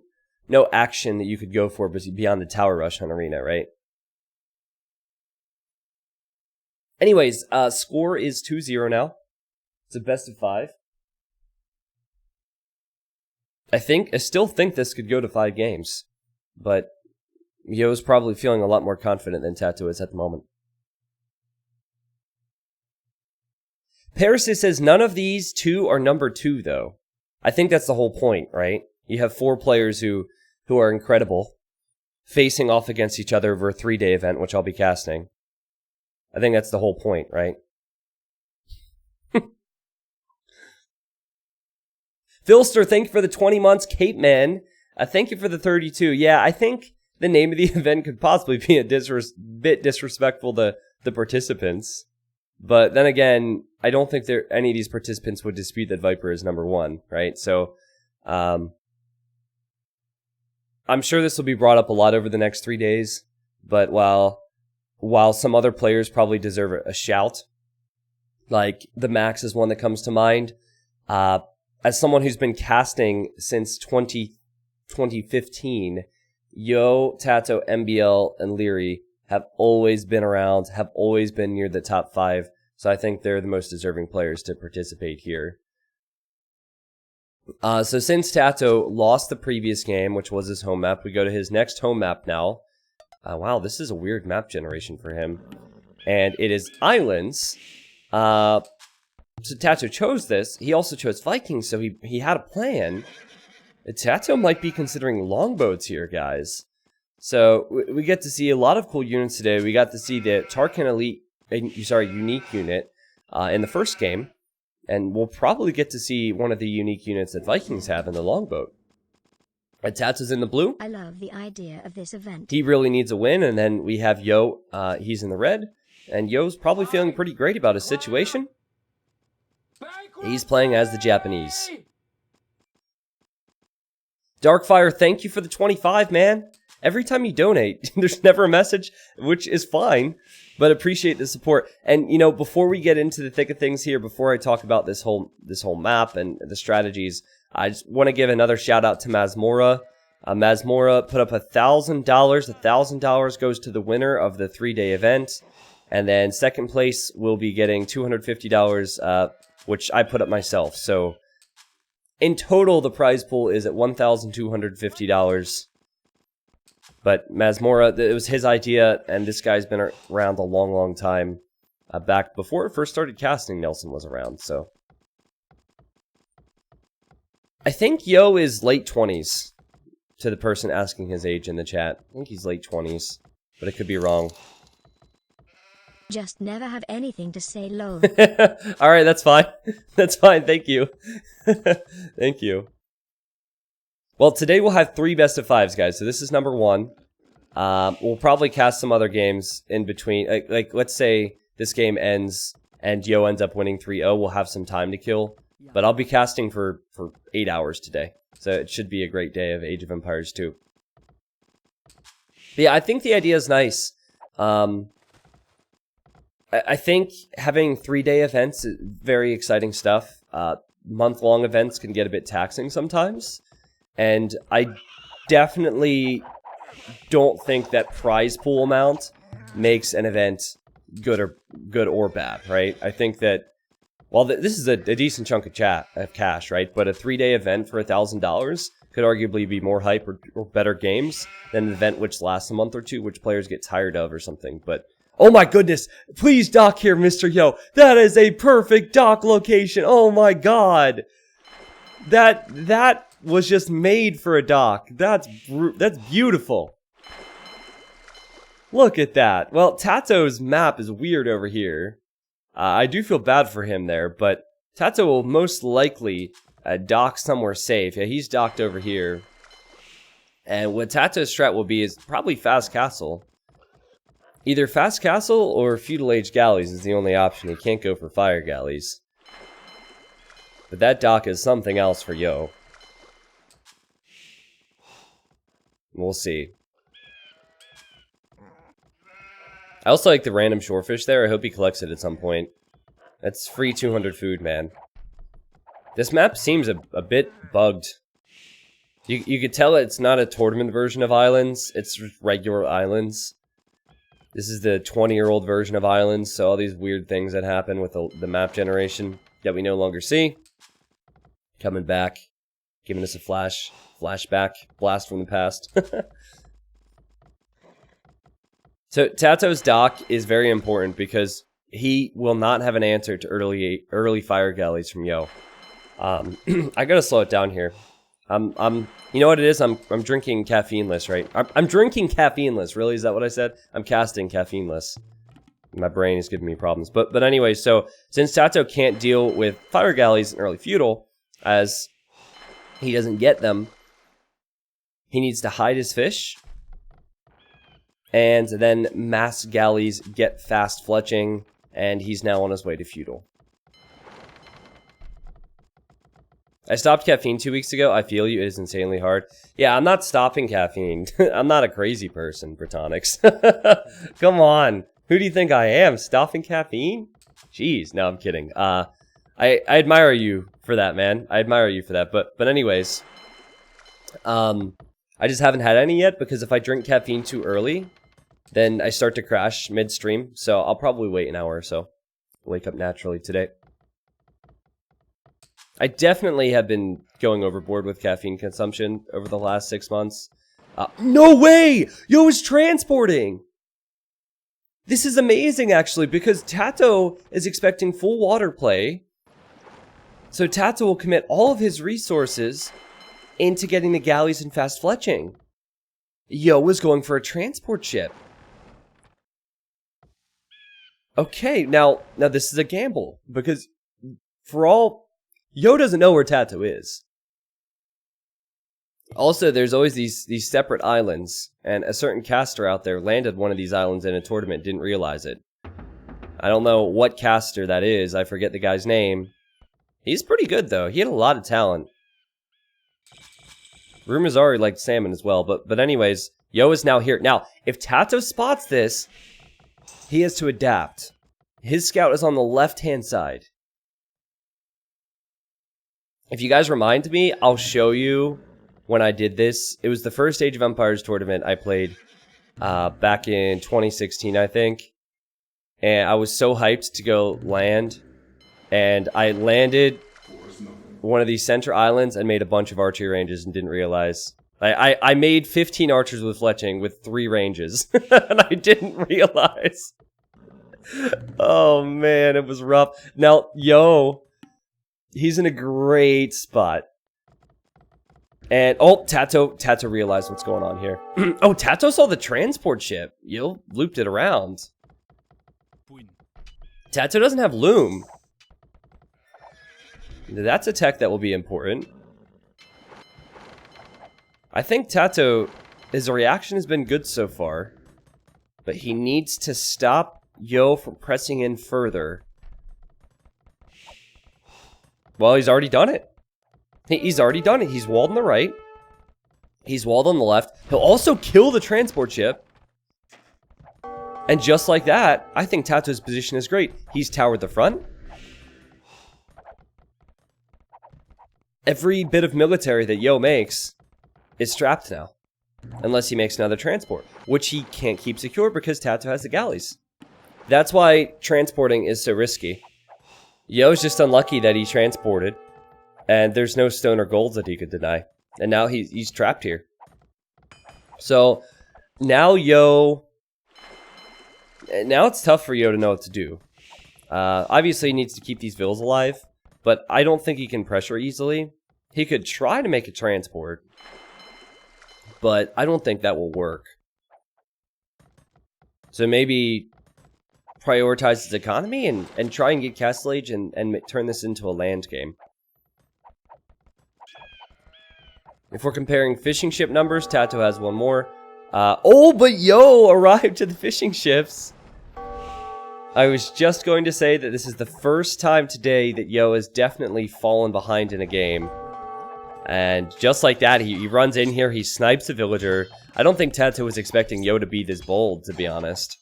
action that you could go for beyond the tower rush on arena, right? Anyways, score is 2-0 now. It's a best of 5. I still think this could go to 5 games, but Yo's probably feeling a lot more confident than TaToH is at the moment. Paris says none of these two are number 2, though. I think that's the whole point, right? You have 4 players who are incredible, facing off against each other over a 3-day event, which I'll be casting. I think that's the whole point, right? Philster, thank you for the 20 months. Cape Man, thank you for the 32. Yeah, I think the name of the event could possibly be a bit disrespectful to the participants. But then again, I don't think any of these participants would dispute that Viper is number 1, right? So, I'm sure this will be brought up a lot over the next 3 days. But while some other players probably deserve a shout, like the Max is one that comes to mind. As someone who's been casting since 2015, Yo, TaToH, MBL, and Liereyy have always been around, have always been near the top 5. So I think they're the most deserving players to participate here. So since TaToH lost the previous game, which was his home map, we go to his next home map now. Wow, this is a weird map generation for him. And it is Islands. So TaToH chose this. He also chose Vikings, so he had a plan. TaToH might be considering longboats here, guys. So we get to see a lot of cool units today. We got to see the Tarkin unique unit in the first game. And we'll probably get to see one of the unique units that Vikings have in the longboat. TaToH's in the blue. I love the idea of this event. He really needs a win. And then we have Yo. He's in the red. And Yo's probably feeling pretty great about his situation. He's playing as the Japanese. Darkfire, thank you for the 25, man. Every time you donate, there's never a message, which is fine, but appreciate the support. And, you know, before we get into the thick of things here, before I talk about this whole map and the strategies, I just want to give another shout out to Mazmora. Mazmora put up $1,000. $1,000 goes to the winner of the 3-day event. And then second place will be getting $250, which I put up myself. So in total, the prize pool is at $1,250. But Mazmora, it was his idea, and this guy's been around a long, long time. Back before it first started casting, Nelson was around, so. I think Yo is late 20s, to the person asking his age in the chat. I think he's late 20s, but it could be wrong. Just never have anything to say, lol. Alright, that's fine. That's fine, thank you. Thank you. Well, today we'll have 3 best of 5s, guys. So this is number 1. We'll probably cast some other games in between. Like let's say this game ends and Yo ends up winning 3-0. We'll have some time to kill. But I'll be casting for 8 hours today. So it should be a great day of Age of Empires 2. But yeah, I think the idea is nice. I think having 3-day events is very exciting stuff. Month-long events can get a bit taxing sometimes. And I definitely don't think that prize pool amount makes an event good or bad, right? I think that, well, this is a decent chunk of cash, right? But a 3-day event for $1,000 could arguably be more hype or better games than an event which lasts a month or two, which players get tired of or something. But oh my goodness, please dock here, Mr. Yo. That is a perfect dock location. Oh my god. That was just made for a dock. That's beautiful. Look at that. Well, TaToH's map is weird over here. I do feel bad for him there, but TaToH will most likely dock somewhere safe. Yeah, he's docked over here. And what TaToH's strat will be is probably Fast Castle. Either Fast Castle or Feudal Age Galleys is the only option. He can't go for Fire Galleys. But that dock is something else for Yo. We'll see. I also like the random shorefish there. I hope he collects it at some point. That's free 200 food, man. This map seems a bit bugged. You could tell it's not a tournament version of Islands. It's just regular Islands. This is the 20-year-old version of Islands, so all these weird things that happen with the map generation that we no longer see. Coming back. Giving us a flashback, blast from the past. So TaToH's dock is very important because he will not have an answer to early fire galleys from Yo. I gotta slow it down here. You know what it is? I'm drinking caffeineless, right? I'm drinking caffeineless. Really, is that what I said? I'm casting caffeineless. My brain is giving me problems. But anyway, so since TaToH can't deal with fire galleys in early feudal, as he doesn't get them, he needs to hide his fish. And then mass galleys get fast fletching, and he's now on his way to feudal. I stopped caffeine 2 weeks ago. I feel you. It is insanely hard. Yeah, I'm not stopping caffeine. I'm not a crazy person, Britonics. Come on. Who do you think I am? Stopping caffeine? Jeez. No, I'm kidding. I admire you for that, man. I admire you for that. But anyways, I just haven't had any yet because if I drink caffeine too early, then I start to crash midstream. So I'll probably wait an hour or so. Wake up naturally today. I definitely have been going overboard with caffeine consumption over the last 6 months. No way! Yo is transporting! This is amazing, actually, because TaToH is expecting full water play. So TaToH will commit all of his resources into getting the galleys and fast fletching. Yo was going for a transport ship. Okay, now this is a gamble, because for all... Yo doesn't know where TaToH is. Also, there's always these separate islands, and a certain caster out there landed one of these islands in a tournament, didn't realize it. I don't know what caster that is, I forget the guy's name. He's pretty good, though. He had a lot of talent. Rumazari liked salmon as well, but anyways, Yo is now here. Now, if TaToH spots this, he has to adapt. His scout is on the left-hand side. If you guys remind me, I'll show you when I did this. It was the first Age of Empires tournament I played back in 2016, I think. And I was so hyped to go land. And I landed one of these center islands and made a bunch of archery ranges and didn't realize. I made 15 archers with fletching with 3 ranges. And I didn't realize. Oh man, it was rough. Now, Yo... He's in a great spot. And, oh, TaToH realized what's going on here. Oh, TaToH saw the transport ship. Yo looped it around. TaToH doesn't have loom. That's a tech that will be important. I think TaToH, his reaction has been good so far. But he needs to stop Yo from pressing in further. Well, he's already done it. He's already done it. He's walled on the right. He's walled on the left. He'll also kill the transport ship. And just like that, I think TaToH's position is great. He's towered the front. Every bit of military that Yo makes is strapped now. Unless he makes another transport. Which he can't keep secure because TaToH has the galleys. That's why transporting is so risky. Yo's just unlucky that he transported, and there's no stone or gold that he could deny. And now he's trapped here. So, now Yo... Now it's tough for Yo to know what to do. Obviously he needs to keep these villas alive, but I don't think he can pressure easily. He could try to make a transport, but I don't think that will work. So maybe... prioritize his economy and try and get Castle Age and turn this into a land game. If we're comparing fishing ship numbers, TaToH has one more. Oh, but Yo arrived to the fishing ships. I was just going to say that this is the first time today that Yo has definitely fallen behind in a game. And just like that, he runs in here, he snipes a villager. I don't think TaToH was expecting Yo to be this bold, to be honest.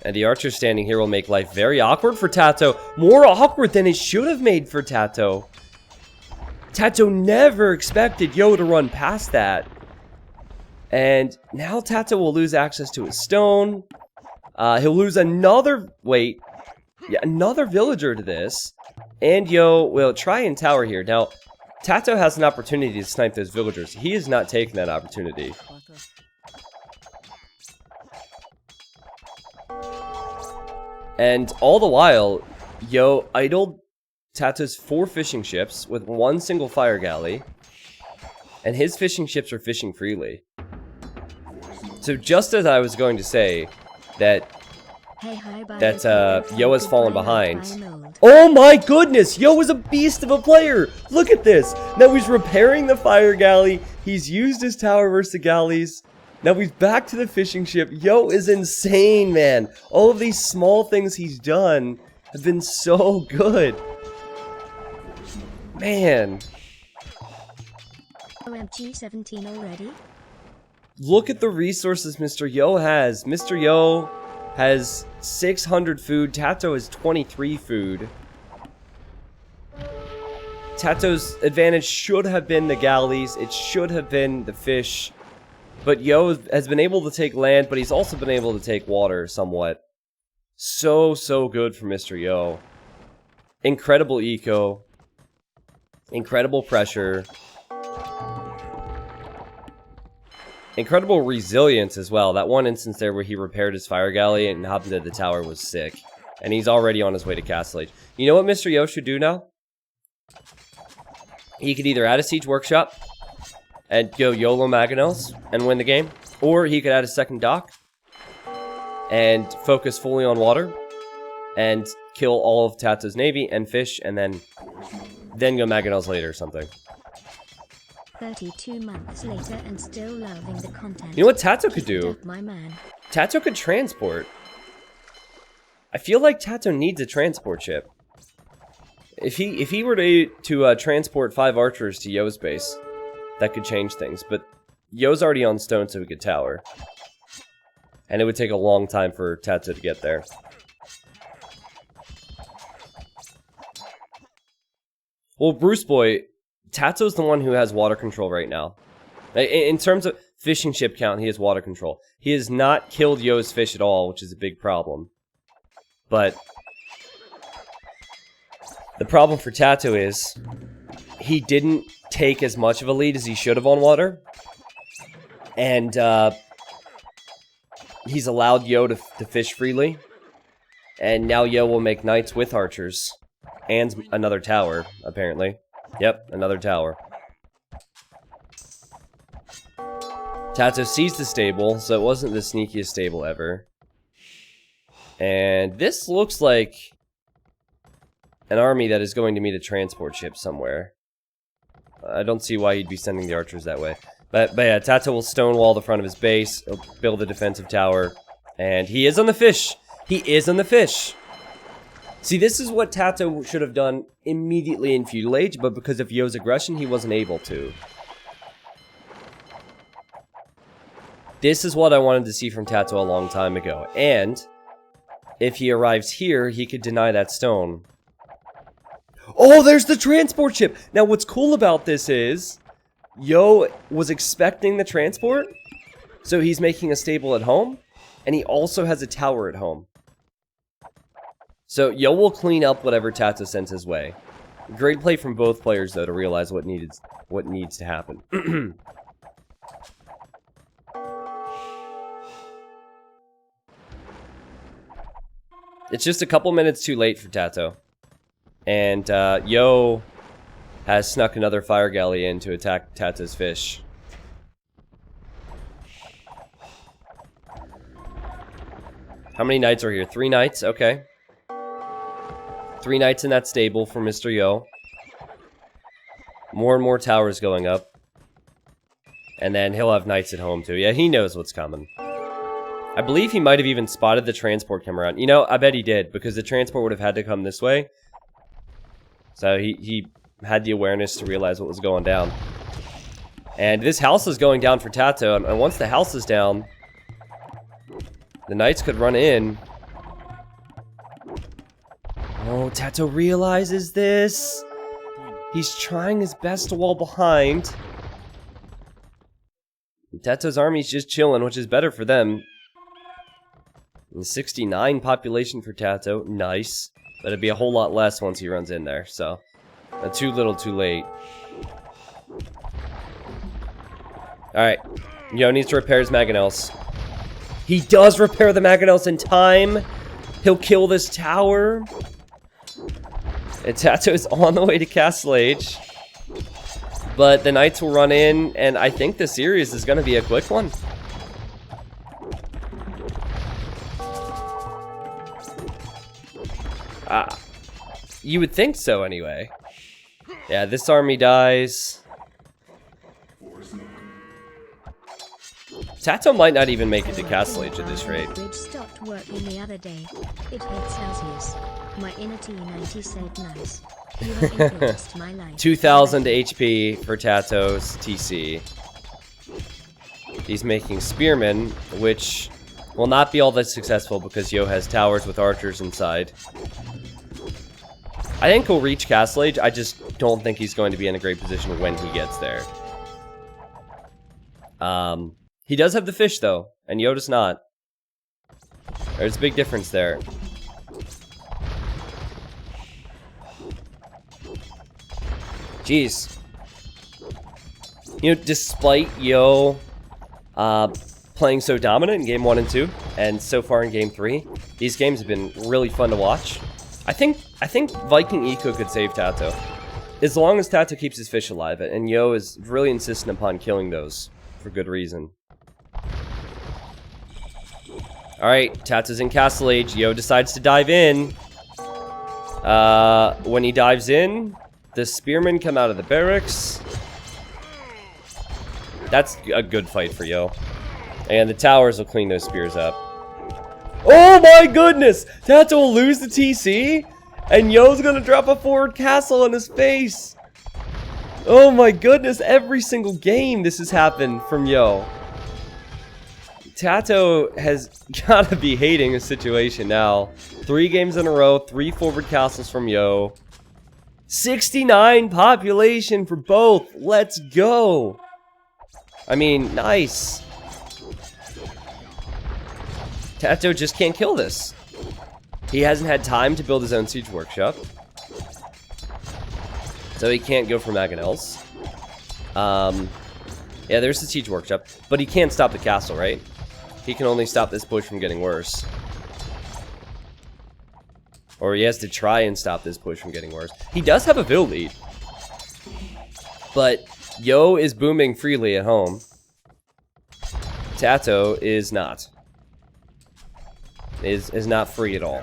And the archer standing here will make life very awkward for TaToH. More awkward than it should have made for TaToH. TaToH never expected Yo to run past that. And now TaToH will lose access to his stone. He'll lose another... Wait. Yeah, another villager to this. And Yo will try and tower here. Now, TaToH has an opportunity to snipe those villagers. He is not taking that opportunity. And all the while, Yo idled TaToH's 4 fishing ships with 1 single fire galley. And his fishing ships are fishing freely. So just as I was going to say that Yo has fallen behind. Oh my goodness! Yo is a beast of a player! Look at this! Now he's repairing the fire galley. He's used his tower versus the galleys. Now he's back to the fishing ship. Yo is insane, man. All of these small things he's done have been so good. Man. OMG 17 already? Look at the resources Mr. Yo has. Mr. Yo has 600 food. TaToH has 23 food. TaToH's advantage should have been the galleys. It should have been the fish. But Yo has been able to take land, but he's also been able to take water somewhat. So good for Mr. Yo. Incredible eco. Incredible pressure. Incredible resilience as well. That one instance there where he repaired his fire galley and hopped into the tower was sick. And he's already on his way to Castle Age. You know what Mr. Yo should do now? He could either add a siege workshop and go YOLO Mangonels and win the game. Or he could add a second dock and focus fully on water and kill all of TaToH's navy and fish and then go Mangonels later or something. 32 months later and still loving the content. You know what TaToH could do? My man. TaToH could transport. I feel like TaToH needs a transport ship. If he were to transport 5 archers to Yo's base, that could change things. But Yo's already on stone, so he could tower. And it would take a long time for TaToH to get there. Well, Bruce Boy, TaToH's the one who has water control right now. In terms of fishing ship count, he has water control. He has not killed Yo's fish at all, which is a big problem. But the problem for TaToH is he didn't take as much of a lead as he should have on water. And he's allowed Yo to fish freely. And now Yo will make knights with archers. And another tower, apparently. Yep, another tower. TaToH sees the stable, so it wasn't the sneakiest stable ever. And this looks like an army that is going to meet a transport ship somewhere. I don't see why he'd be sending the archers that way. But yeah, TaToH will stonewall the front of his base, he'll build a defensive tower, and he is on the fish! He is on the fish! See, this is what TaToH should have done immediately in Feudal Age, but because of Yo's aggression, he wasn't able to. This is what I wanted to see from TaToH a long time ago, and if he arrives here, he could deny that stone. Oh, there's the transport ship! Now, what's cool about this is, Yo was expecting the transport, so he's making a stable at home, and he also has a tower at home. So, Yo will clean up whatever TaToH sends his way. Great play from both players, though, to realize what needs to happen. It's just a couple minutes too late for TaToH. And, Yo has snuck another fire galley in to attack TaToH's fish. How many knights are here? 3 knights? Okay. 3 knights in that stable for Mr. Yo. More and more towers going up. And then he'll have knights at home too. Yeah, he knows what's coming. I believe he might have even spotted the transport come around. You know, I bet he did, because the transport would have had to come this way. So he had the awareness to realize what was going down. And this house is going down for TaToH, and once the house is down, the knights could run in. Oh, TaToH realizes this. He's trying his best to wall behind. TaToH's army's just chilling, which is better for them. And 69 population for TaToH, nice. But it'd be a whole lot less once he runs in there, so... too little, too late. Alright. Yo needs to repair his mangonels. He does repair the mangonels in time! He'll kill this tower! And TaToH is on the way to Castle Age. But the knights will run in, and I think the series is going to be a quick one. You would think so, anyway. Yeah, this army dies. TaToH might not even make it to Castle Age at this rate. Bridge stopped working the other day. It hit Celsius. My inner T90 said nice. You have influenced my life. 2,000 HP for TaToH's TC. He's making spearmen, which will not be all that successful because Yo has towers with archers inside. I think he'll reach Castle Age. I just don't think he's going to be in a great position when he gets there. He does have the fish, though, and Yo does not. There's a big difference there. Jeez. You know, despite Yo playing so dominant in Game 1 and 2, and so far in Game 3, these games have been really fun to watch. I think Viking Eco could save TaToH. As long as TaToH keeps his fish alive, and Yo is really insistent upon killing those for good reason. Alright, TaToH's in Castle Age. Yo decides to dive in. When he dives in, the spearmen come out of the barracks. That's a good fight for Yo. And the towers will clean those spears up. Oh my goodness! TaToH will lose the TC, and Yo's gonna drop a forward castle on his face. Oh my goodness, every single game this has happened from Yo. TaToH has gotta be hating the situation now. 3 games in a row, 3 forward castles from Yo. 69 population for both. Let's go. I mean, nice. TaToH just can't kill this. He hasn't had time to build his own siege workshop. So he can't go for mangonels. Yeah, there's the siege workshop. But he can't stop the castle, right? He can only stop this push from getting worse. Or he has to try and stop this push from getting worse. He does have a Vil lead. But Yo is booming freely at home. TaToH is not. Is not free at all.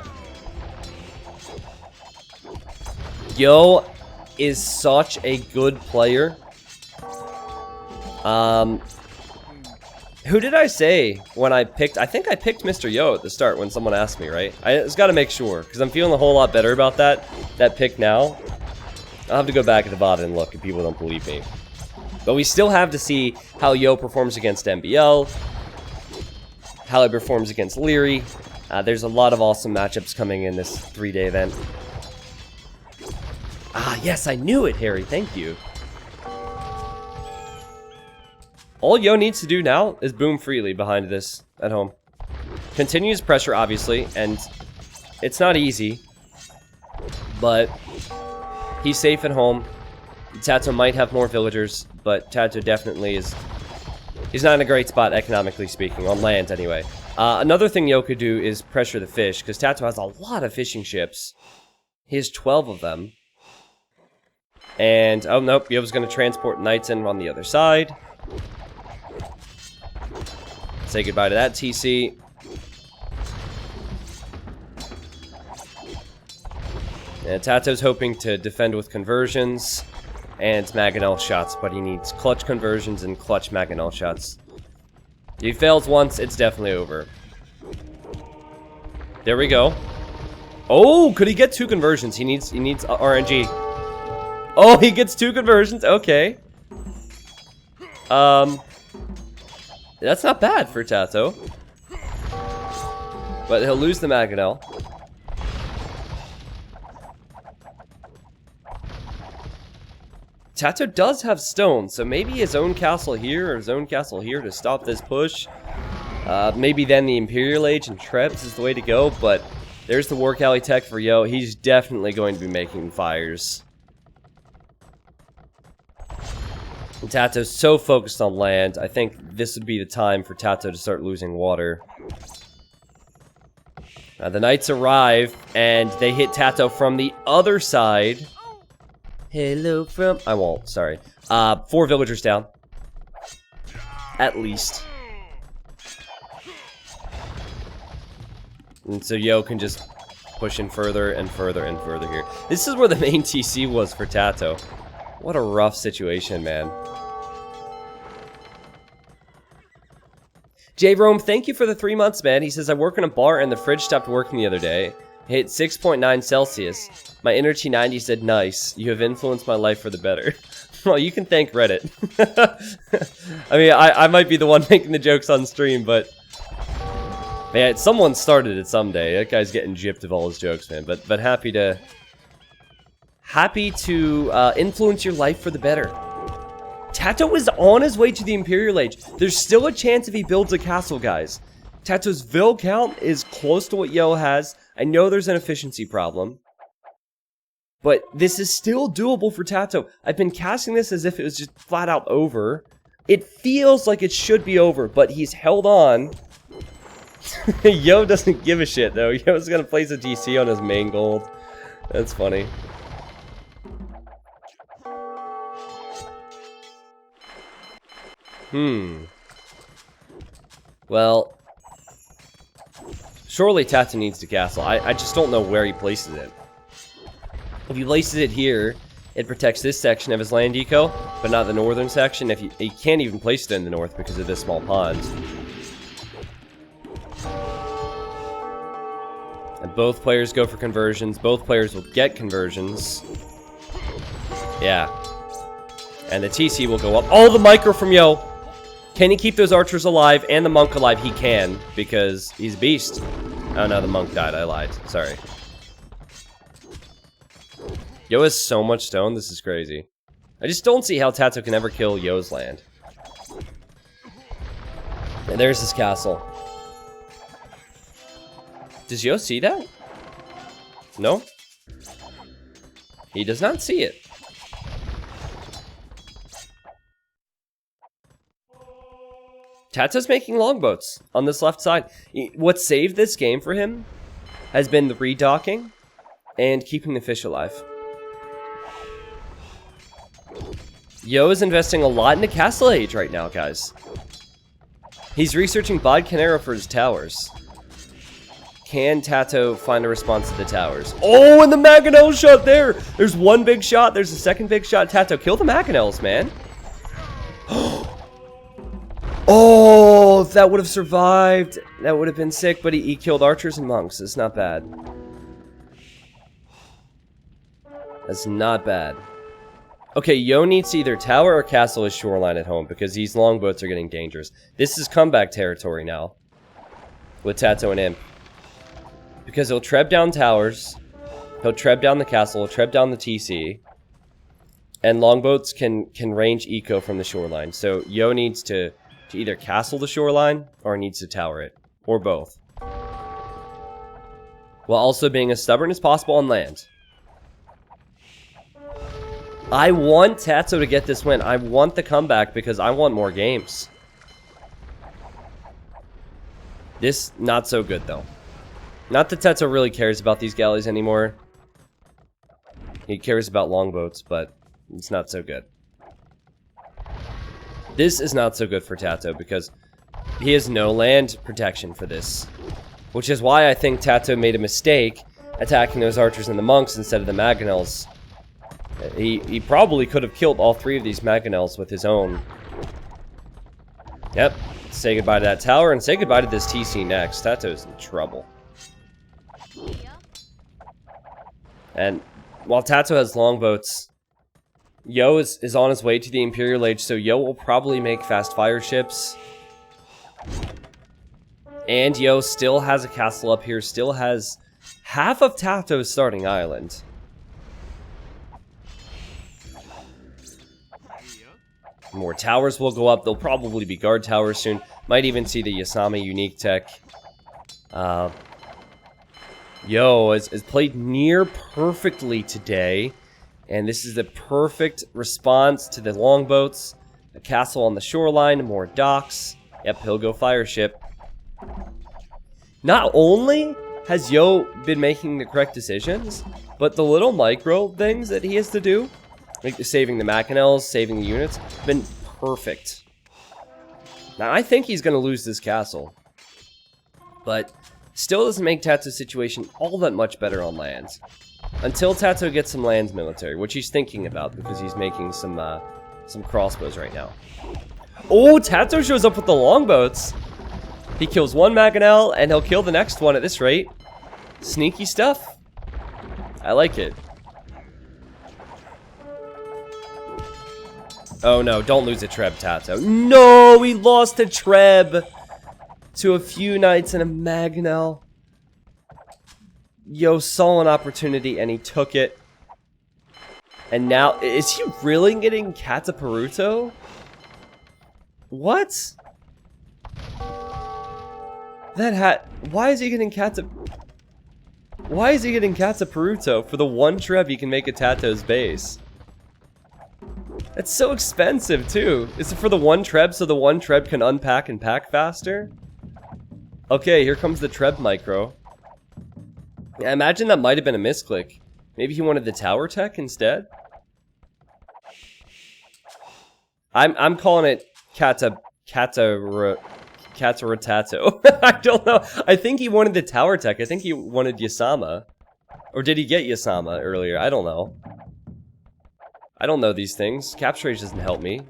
Yo is such a good player. Who did I say when I picked? I think I picked Mr. Yo at the start when someone asked me, right? I just got to make sure, because I'm feeling a whole lot better about that pick now. I'll have to go back at the VOD and look if people don't believe me. But we still have to see how Yo performs against MBL, how he performs against Liereyy. There's a lot of awesome matchups coming in this 3-day event. Ah, yes, I knew it, Harry. Thank you. All Yo needs to do now is boom freely behind this at home. Continues pressure, obviously, and it's not easy. But he's safe at home. TaToH might have more villagers, but TaToH definitely is... He's not in a great spot, economically speaking, on land anyway. Another thing Yo could do is pressure the fish, because TaToH has a lot of fishing ships. He has 12 of them. And, oh nope, Yo's going to transport knights in on the other side. Say goodbye to that TC. And TaToH's hoping to defend with conversions. and Mangonel shots, but he needs clutch conversions and clutch Mangonel shots. If he fails once, it's definitely over. There we go. Oh, could he get 2 conversions? He needs RNG. Oh, he gets 2 conversions. Okay. That's not bad for TaToH. But he'll lose the Mangonel. TaToH does have stone, so maybe his own castle here or his own castle here to stop this push. Maybe then the Imperial Age and Trebs is the way to go, but there's the Work Alley tech for Yo. He's definitely going to be making fires. And TaToH's so focused on land, I think this would be the time for TaToH to start losing water. The Knights arrive, and they hit TaToH from the other side. Hello from... I won't, sorry. 4 villagers down. At least. And so Yo can just push in further and further and further here. This is where the main TC was for TaToH. What a rough situation, man. J-Rome, thank you for the 3 months, man. He says, I work in a bar and the fridge stopped working the other day. Hit 6.9 Celsius. My inner T90 said, nice. You have influenced my life for the better. Well, you can thank Reddit. I mean, I might be the one making the jokes on stream, but... man, someone started it someday. That guy's getting gypped of all his jokes, man. But happy to influence your life for the better. TaToH is on his way to the Imperial Age. There's still a chance if he builds a castle, guys. TaToH's Vil count is close to what Yo has. I know there's an efficiency problem. But this is still doable for TaToH. I've been casting this as if it was just flat out over. It feels like it should be over, but he's held on. Yo doesn't give a shit, though. Yo's gonna place a DC on his main gold. That's funny. Well, surely TaToH needs to castle. I just don't know where he places it. If he places it here, it protects this section of his land eco, but not the northern section. If he can't even place it in the north because of this small pond. And both players go for conversions. Both players will get conversions. Yeah. And the TC will go up. Oh, the micro from Yo! Can he keep those archers alive and the monk alive? He can, because he's a beast. Oh no, the monk died. I lied. Sorry. Yo has so much stone. This is crazy. I just don't see how TaToH can ever kill Yo's land. And there's his castle. Does Yo see that? No? He does not see it. TaToH's making longboats on this left side. What saved this game for him has been the redocking and keeping the fish alive. Yo is investing a lot into Castle Age right now, guys. He's researching Bod Canero for his towers. Can TaToH find a response to the towers? Oh, and the Mangonel shot there! There's one big shot, there's a second big shot. TaToH, kill the Mangonels, man. Oh, if that would have survived, that would have been sick, but he killed archers and monks. It's not bad. That's not bad. Okay, Yo needs to either tower or castle his shoreline at home, because these longboats are getting dangerous. This is comeback territory now, with TaToH and Imp. Because he'll treb down towers, he'll treb down the castle, he'll treb down the TC, and longboats can range eco from the shoreline. So Yo needs to either castle the shoreline, or needs to tower it, or both. While also being as stubborn as possible on land. I want TaToH to get this win. I want the comeback because I want more games. This, not so good though. Not that TaToH really cares about these galleys anymore. He cares about longboats, but it's not so good. This is not so good for TaToH because he has no land protection for this. Which is why I think TaToH made a mistake attacking those archers and the monks instead of the Mangonels. He probably could have killed all 3 of these mangonels with his own. Yep. Say goodbye to that tower and say goodbye to this TC next. TaToH's in trouble. And while TaToH has longboats, Yo is on his way to the Imperial Age, so Yo will probably make fast fire ships. And Yo still has a castle up here, still has half of TaToH's starting island. More towers will go up. They'll probably be guard towers soon. Might even see the Yasami unique tech. Yo is played near perfectly today. And this is the perfect response to the longboats. A castle on the shoreline, more docks. Yep, he'll go fire ship. Not only has Yo been making the correct decisions, but the little micro things that he has to do, like saving the Machinels, saving the units, have been perfect. Now, I think he's going to lose this castle. But still doesn't make TaToH's situation all that much better on land. Until TaToH gets some lands military, which he's thinking about because he's making some crossbows right now. Oh, TaToH shows up with the longboats. He kills one Machinel, and he'll kill the next one at this rate. Sneaky stuff. I like it. Oh no, don't lose a Treb, TaToH. No, we lost a Treb to a few knights and a Machinel. Yo saw an opportunity and he took it. And now, is he really getting Cataparuto? What? Why is he getting Cataparuto for the one Treb he can make a TaToH's base? That's so expensive too. Is it for the one Treb so the one Treb can unpack and pack faster? Okay, here comes the Treb micro. I imagine that might have been a misclick. Maybe he wanted the tower tech instead? I'm calling it Cataparuto. I don't know. I think he wanted the tower tech. I think he wanted Yasama. Or did he get Yasama earlier? I don't know. I don't know these things. Capture Age doesn't help me.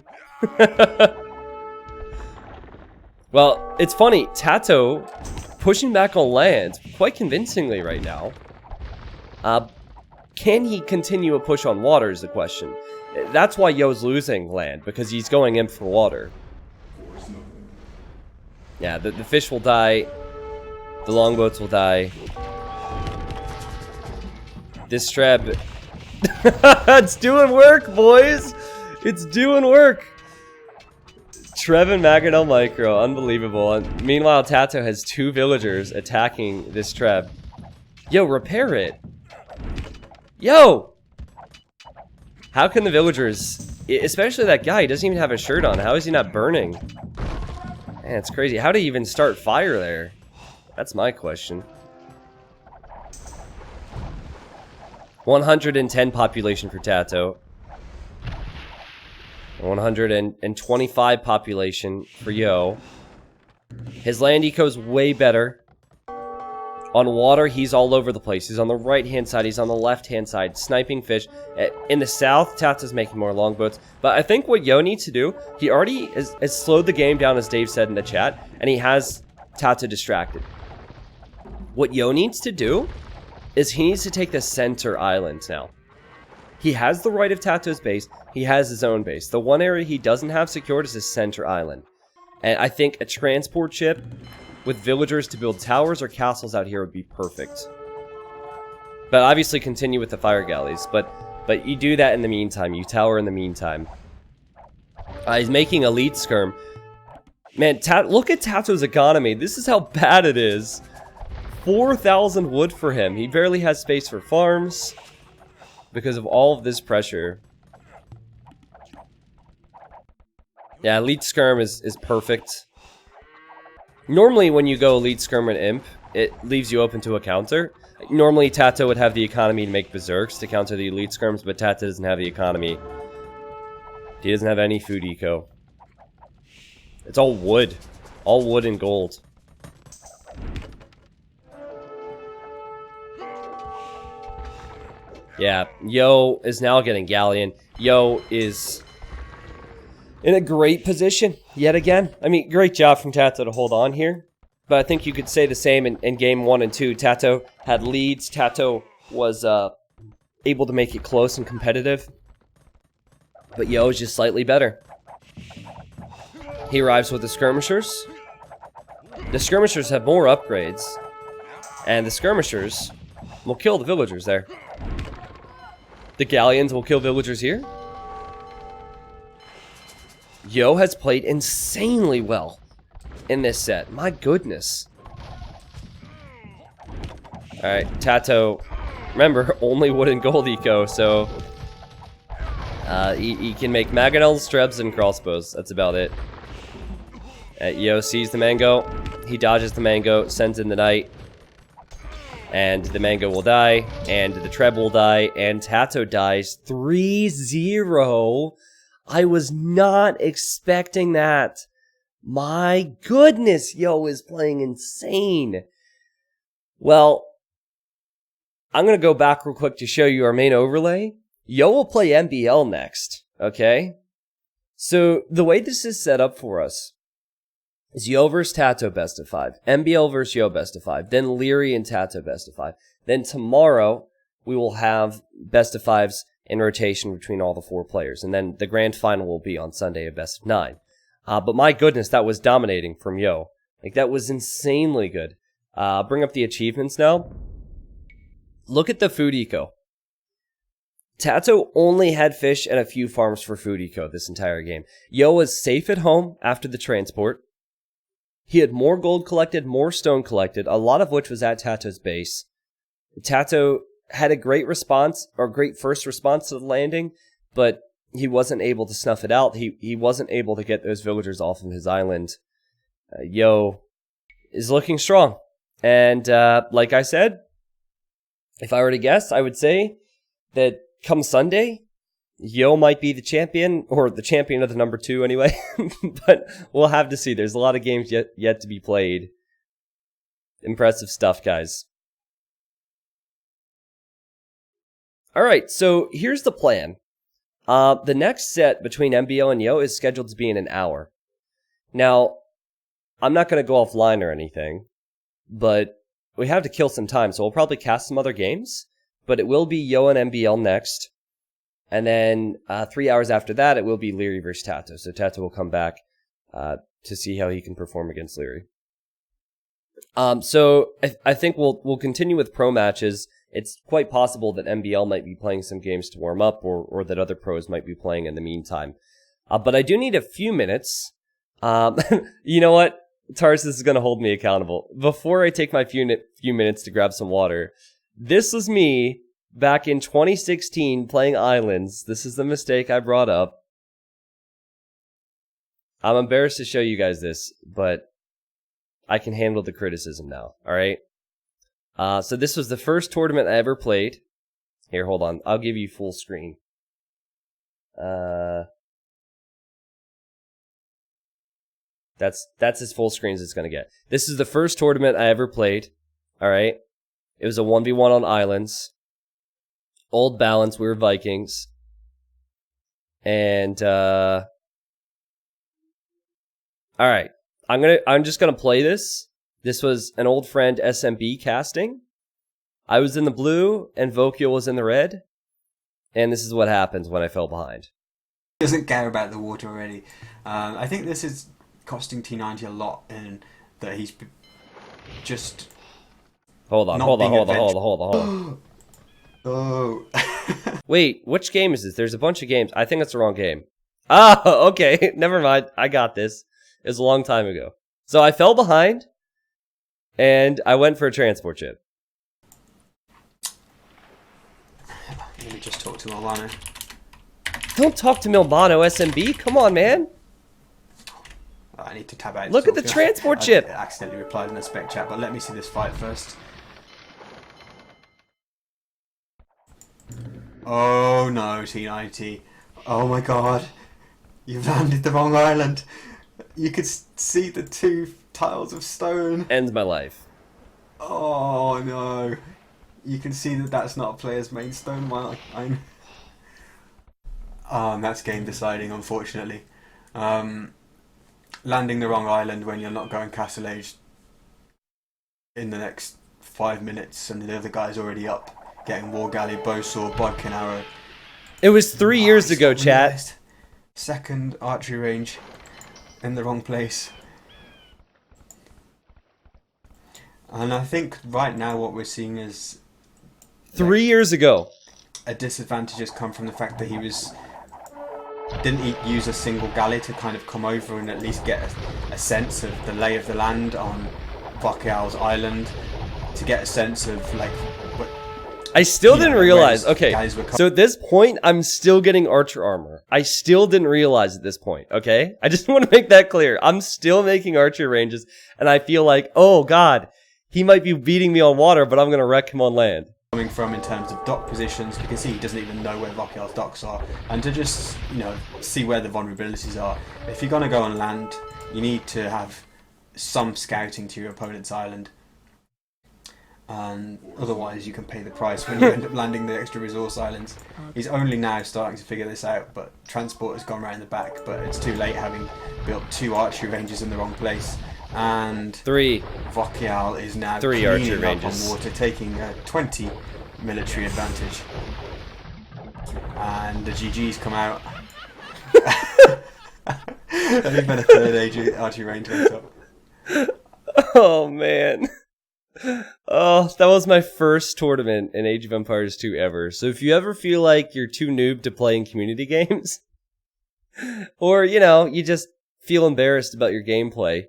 Well, it's funny. TaToH pushing back on land quite convincingly right now. Can he continue a push on water is the question. That's why Yo's losing land, because he's going in for water. Yeah, the fish will die. The longboats will die. This Treb... It's doing work, boys! It's doing work! Treb and Machinel Micro, unbelievable. And meanwhile, TaToH has 2 villagers attacking this Treb. Yo, repair it! Yo! How can the villagers... Especially that guy, he doesn't even have a shirt on. How is he not burning? Man, it's crazy. How did he even start fire there? That's my question. 110 population for TaToH. 125 population for Yo. His land eco's way better. On water, he's all over the place. He's on the right-hand side. He's on the left-hand side, sniping fish. In the south, TaToH's making more longboats. But I think what Yo needs to do, he already has slowed the game down, as Dave said in the chat, and he has TaToH distracted. What Yo needs to do is he needs to take the center island now. He has the right of TaToH's base. He has his own base. The one area he doesn't have secured is his center island. And I think a transport ship with villagers to build towers or castles out here would be perfect. But obviously continue with the fire galleys. But you do that in the meantime. You tower in the meantime. He's making elite skirm. Man, look at TaToH's economy. This is how bad it is. 4,000 wood for him. He barely has space for farms because of all of this pressure. Yeah, elite skirm is perfect. Normally when you go elite skirm and imp, it leaves you open to a counter. Normally TaToH would have the economy to make berserks to counter the elite skirms, but TaToH doesn't have the economy. He doesn't have any food eco. It's all wood. All wood and gold. Yeah, Yo is now getting Galleon. Yo is in a great position yet again. I mean, great job from TaToH to hold on here. But I think you could say the same in game 1 and 2. TaToH had leads. TaToH was able to make it close and competitive. But Yo is just slightly better. He arrives with the skirmishers. The skirmishers have more upgrades. And the skirmishers will kill the villagers there. The galleons will kill villagers here. Yo has played insanely well in this set. My goodness. Alright, TaToH. Remember, only wood and gold eco, so... he can make mangonels, trebs, and crossbows. That's about it. Yo sees the mango. He dodges the mango, sends in the knight. And the mango will die, and the treb will die, and TaToH dies 3-0. I was not expecting that. My goodness, Yo is playing insane. Well, I'm going to go back real quick to show you our main overlay. Yo will play MBL next, okay? So, the way this is set up for us is Yo versus TaToH best of 5, MBL versus Yo best of 5, then Liereyy and TaToH best of 5. Then tomorrow, we will have best of 5s in rotation between all the 4 players. And then the grand final will be on Sunday of best of 9. But my goodness, that was dominating from Yo. Like, that was insanely good. Bring up the achievements now. Look at the food eco. TaToH only had fish and a few farms for food eco this entire game. Yo was safe at home after the transport. He had more gold collected, more stone collected, a lot of which was at TaToH's base. TaToH had a great response, or great first response to the landing, but he wasn't able to snuff it out. He wasn't able to get those villagers off of his island. Yo is looking strong. And like I said, if I were to guess, I would say that come Sunday, Yo might be the champion, or the champion of the number 2 anyway. But we'll have to see. There's a lot of games yet to be played. Impressive stuff, guys. Alright, so here's the plan. The next set between MBO and Yo is scheduled to be in an hour. Now, I'm not going to go offline or anything, but we have to kill some time, so we'll probably cast some other games. But it will be Yo and MBL next. And then 3 hours after that, it will be Liereyy versus TaToH. So TaToH will come back to see how he can perform against Liereyy. So I think we'll continue with pro matches. It's quite possible that MBL might be playing some games to warm up, or that other pros might be playing in the meantime. But I do need a few minutes. You know what? Tarsus is going to hold me accountable. Before I take my few minutes to grab some water, this was me back in 2016 playing Islands. This is the mistake I brought up. I'm embarrassed to show you guys this, but I can handle the criticism now, alright? So this was the first tournament I ever played. Here, hold on. I'll give you full screen. That's as full screen as it's going to get. This is the first tournament I ever played, alright? It was a 1v1 on Islands. Old balance, we were Vikings. And, alright. I'm just gonna play this. This was an old friend SMB casting. I was in the blue, and Vokiel was in the red. And this is what happens when I fell behind. He doesn't care about the water already. I think this is costing T90 a lot, and that he's just... Hold on. Oh. Wait, which game is this? There's a bunch of games. I think it's the wrong game. Ah, okay. Never mind. I got this. It was a long time ago. So I fell behind, and I went for a transport chip. Let me just talk to Milbano. Don't talk to Milbano, SMB. Come on, man. I need to tab out. Look at the transport chip. I accidentally replied in the spec chat, but let me see this fight first. Oh no, T90. Oh my god. You've landed the wrong island. You could see the 2 tiles of stone. Ends my life. Oh no. You can see that that's not a player's main stone. Well, and that's game deciding, unfortunately. Landing the wrong island when you're not going castle age in the next 5 minutes, and the other guy's already up, getting war galley, bow sword, bodkin arrow. It was 3 years ago, chat. Realized. Second archery range in the wrong place. And I think right now what we're seeing is 3 years ago. A disadvantage has come from the fact that he didn't use a single galley to kind of come over and at least get a sense of the lay of the land on Vakial's island, to get a sense of like what. I still didn't realize. Okay, so at this point, I'm still getting archer armor. I still didn't realize at this point. Okay, I just want to make that clear. I'm still making archer ranges, and I feel like, oh god, he might be beating me on water, but I'm gonna wreck him on land. Coming from in terms of dock positions, you can see he doesn't even know where Vakial's docks are, and to just see where the vulnerabilities are. If you're gonna go on land, you need to have some scouting to your opponent's island, and otherwise you can pay the price when you end up landing the extra resource islands. He's only now starting to figure this out, but transport has gone round the back, but it's too late, having built 2 archery ranges in the wrong place. And 3. Vakial is now 3 archer cleaning up ranges on water, taking a 20 military advantage. And the GGs come out. Only been a third archery range went up. Oh man. Oh, that was my first tournament in Age of Empires 2 ever. So if you ever feel like you're too noob to play in community games, or, you just feel embarrassed about your gameplay,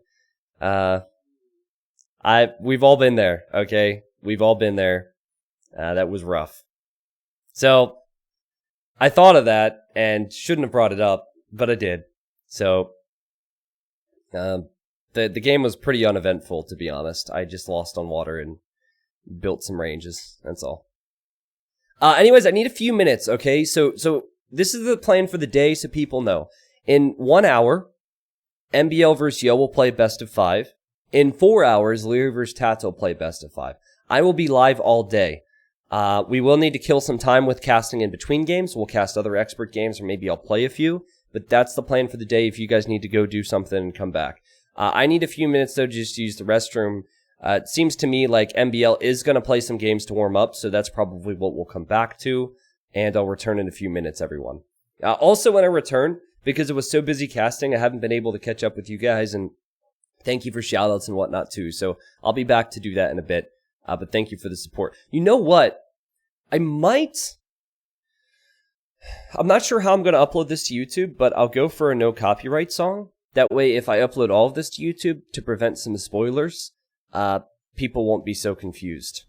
we've all been there, okay? We've all been there. That was rough. So, I thought of that and shouldn't have brought it up, but I did. So, the game was pretty uneventful, to be honest. I just lost on water and built some ranges. That's all. Anyways, I need a few minutes, okay? So this is the plan for the day, so people know. In 1 hour, MBL vs. Yo will play best of 5. In 4 hours, Liereyy vs. TaToH will play best of 5. I will be live all day. We will need to kill some time with casting in between games. We'll cast other expert games, or maybe I'll play a few. But that's the plan for the day if you guys need to go do something and come back. I need a few minutes, though, just to use the restroom. It seems to me like MBL is going to play some games to warm up, so that's probably what we'll come back to. And I'll return in a few minutes, everyone. Also, when I return, because it was so busy casting, I haven't been able to catch up with you guys, and thank you for shoutouts and whatnot, too. So I'll be back to do that in a bit, but thank you for the support. You know what? I'm not sure how I'm going to upload this to YouTube, but I'll go for a no copyright song. That way, if I upload all of this to YouTube to prevent some spoilers, people won't be so confused.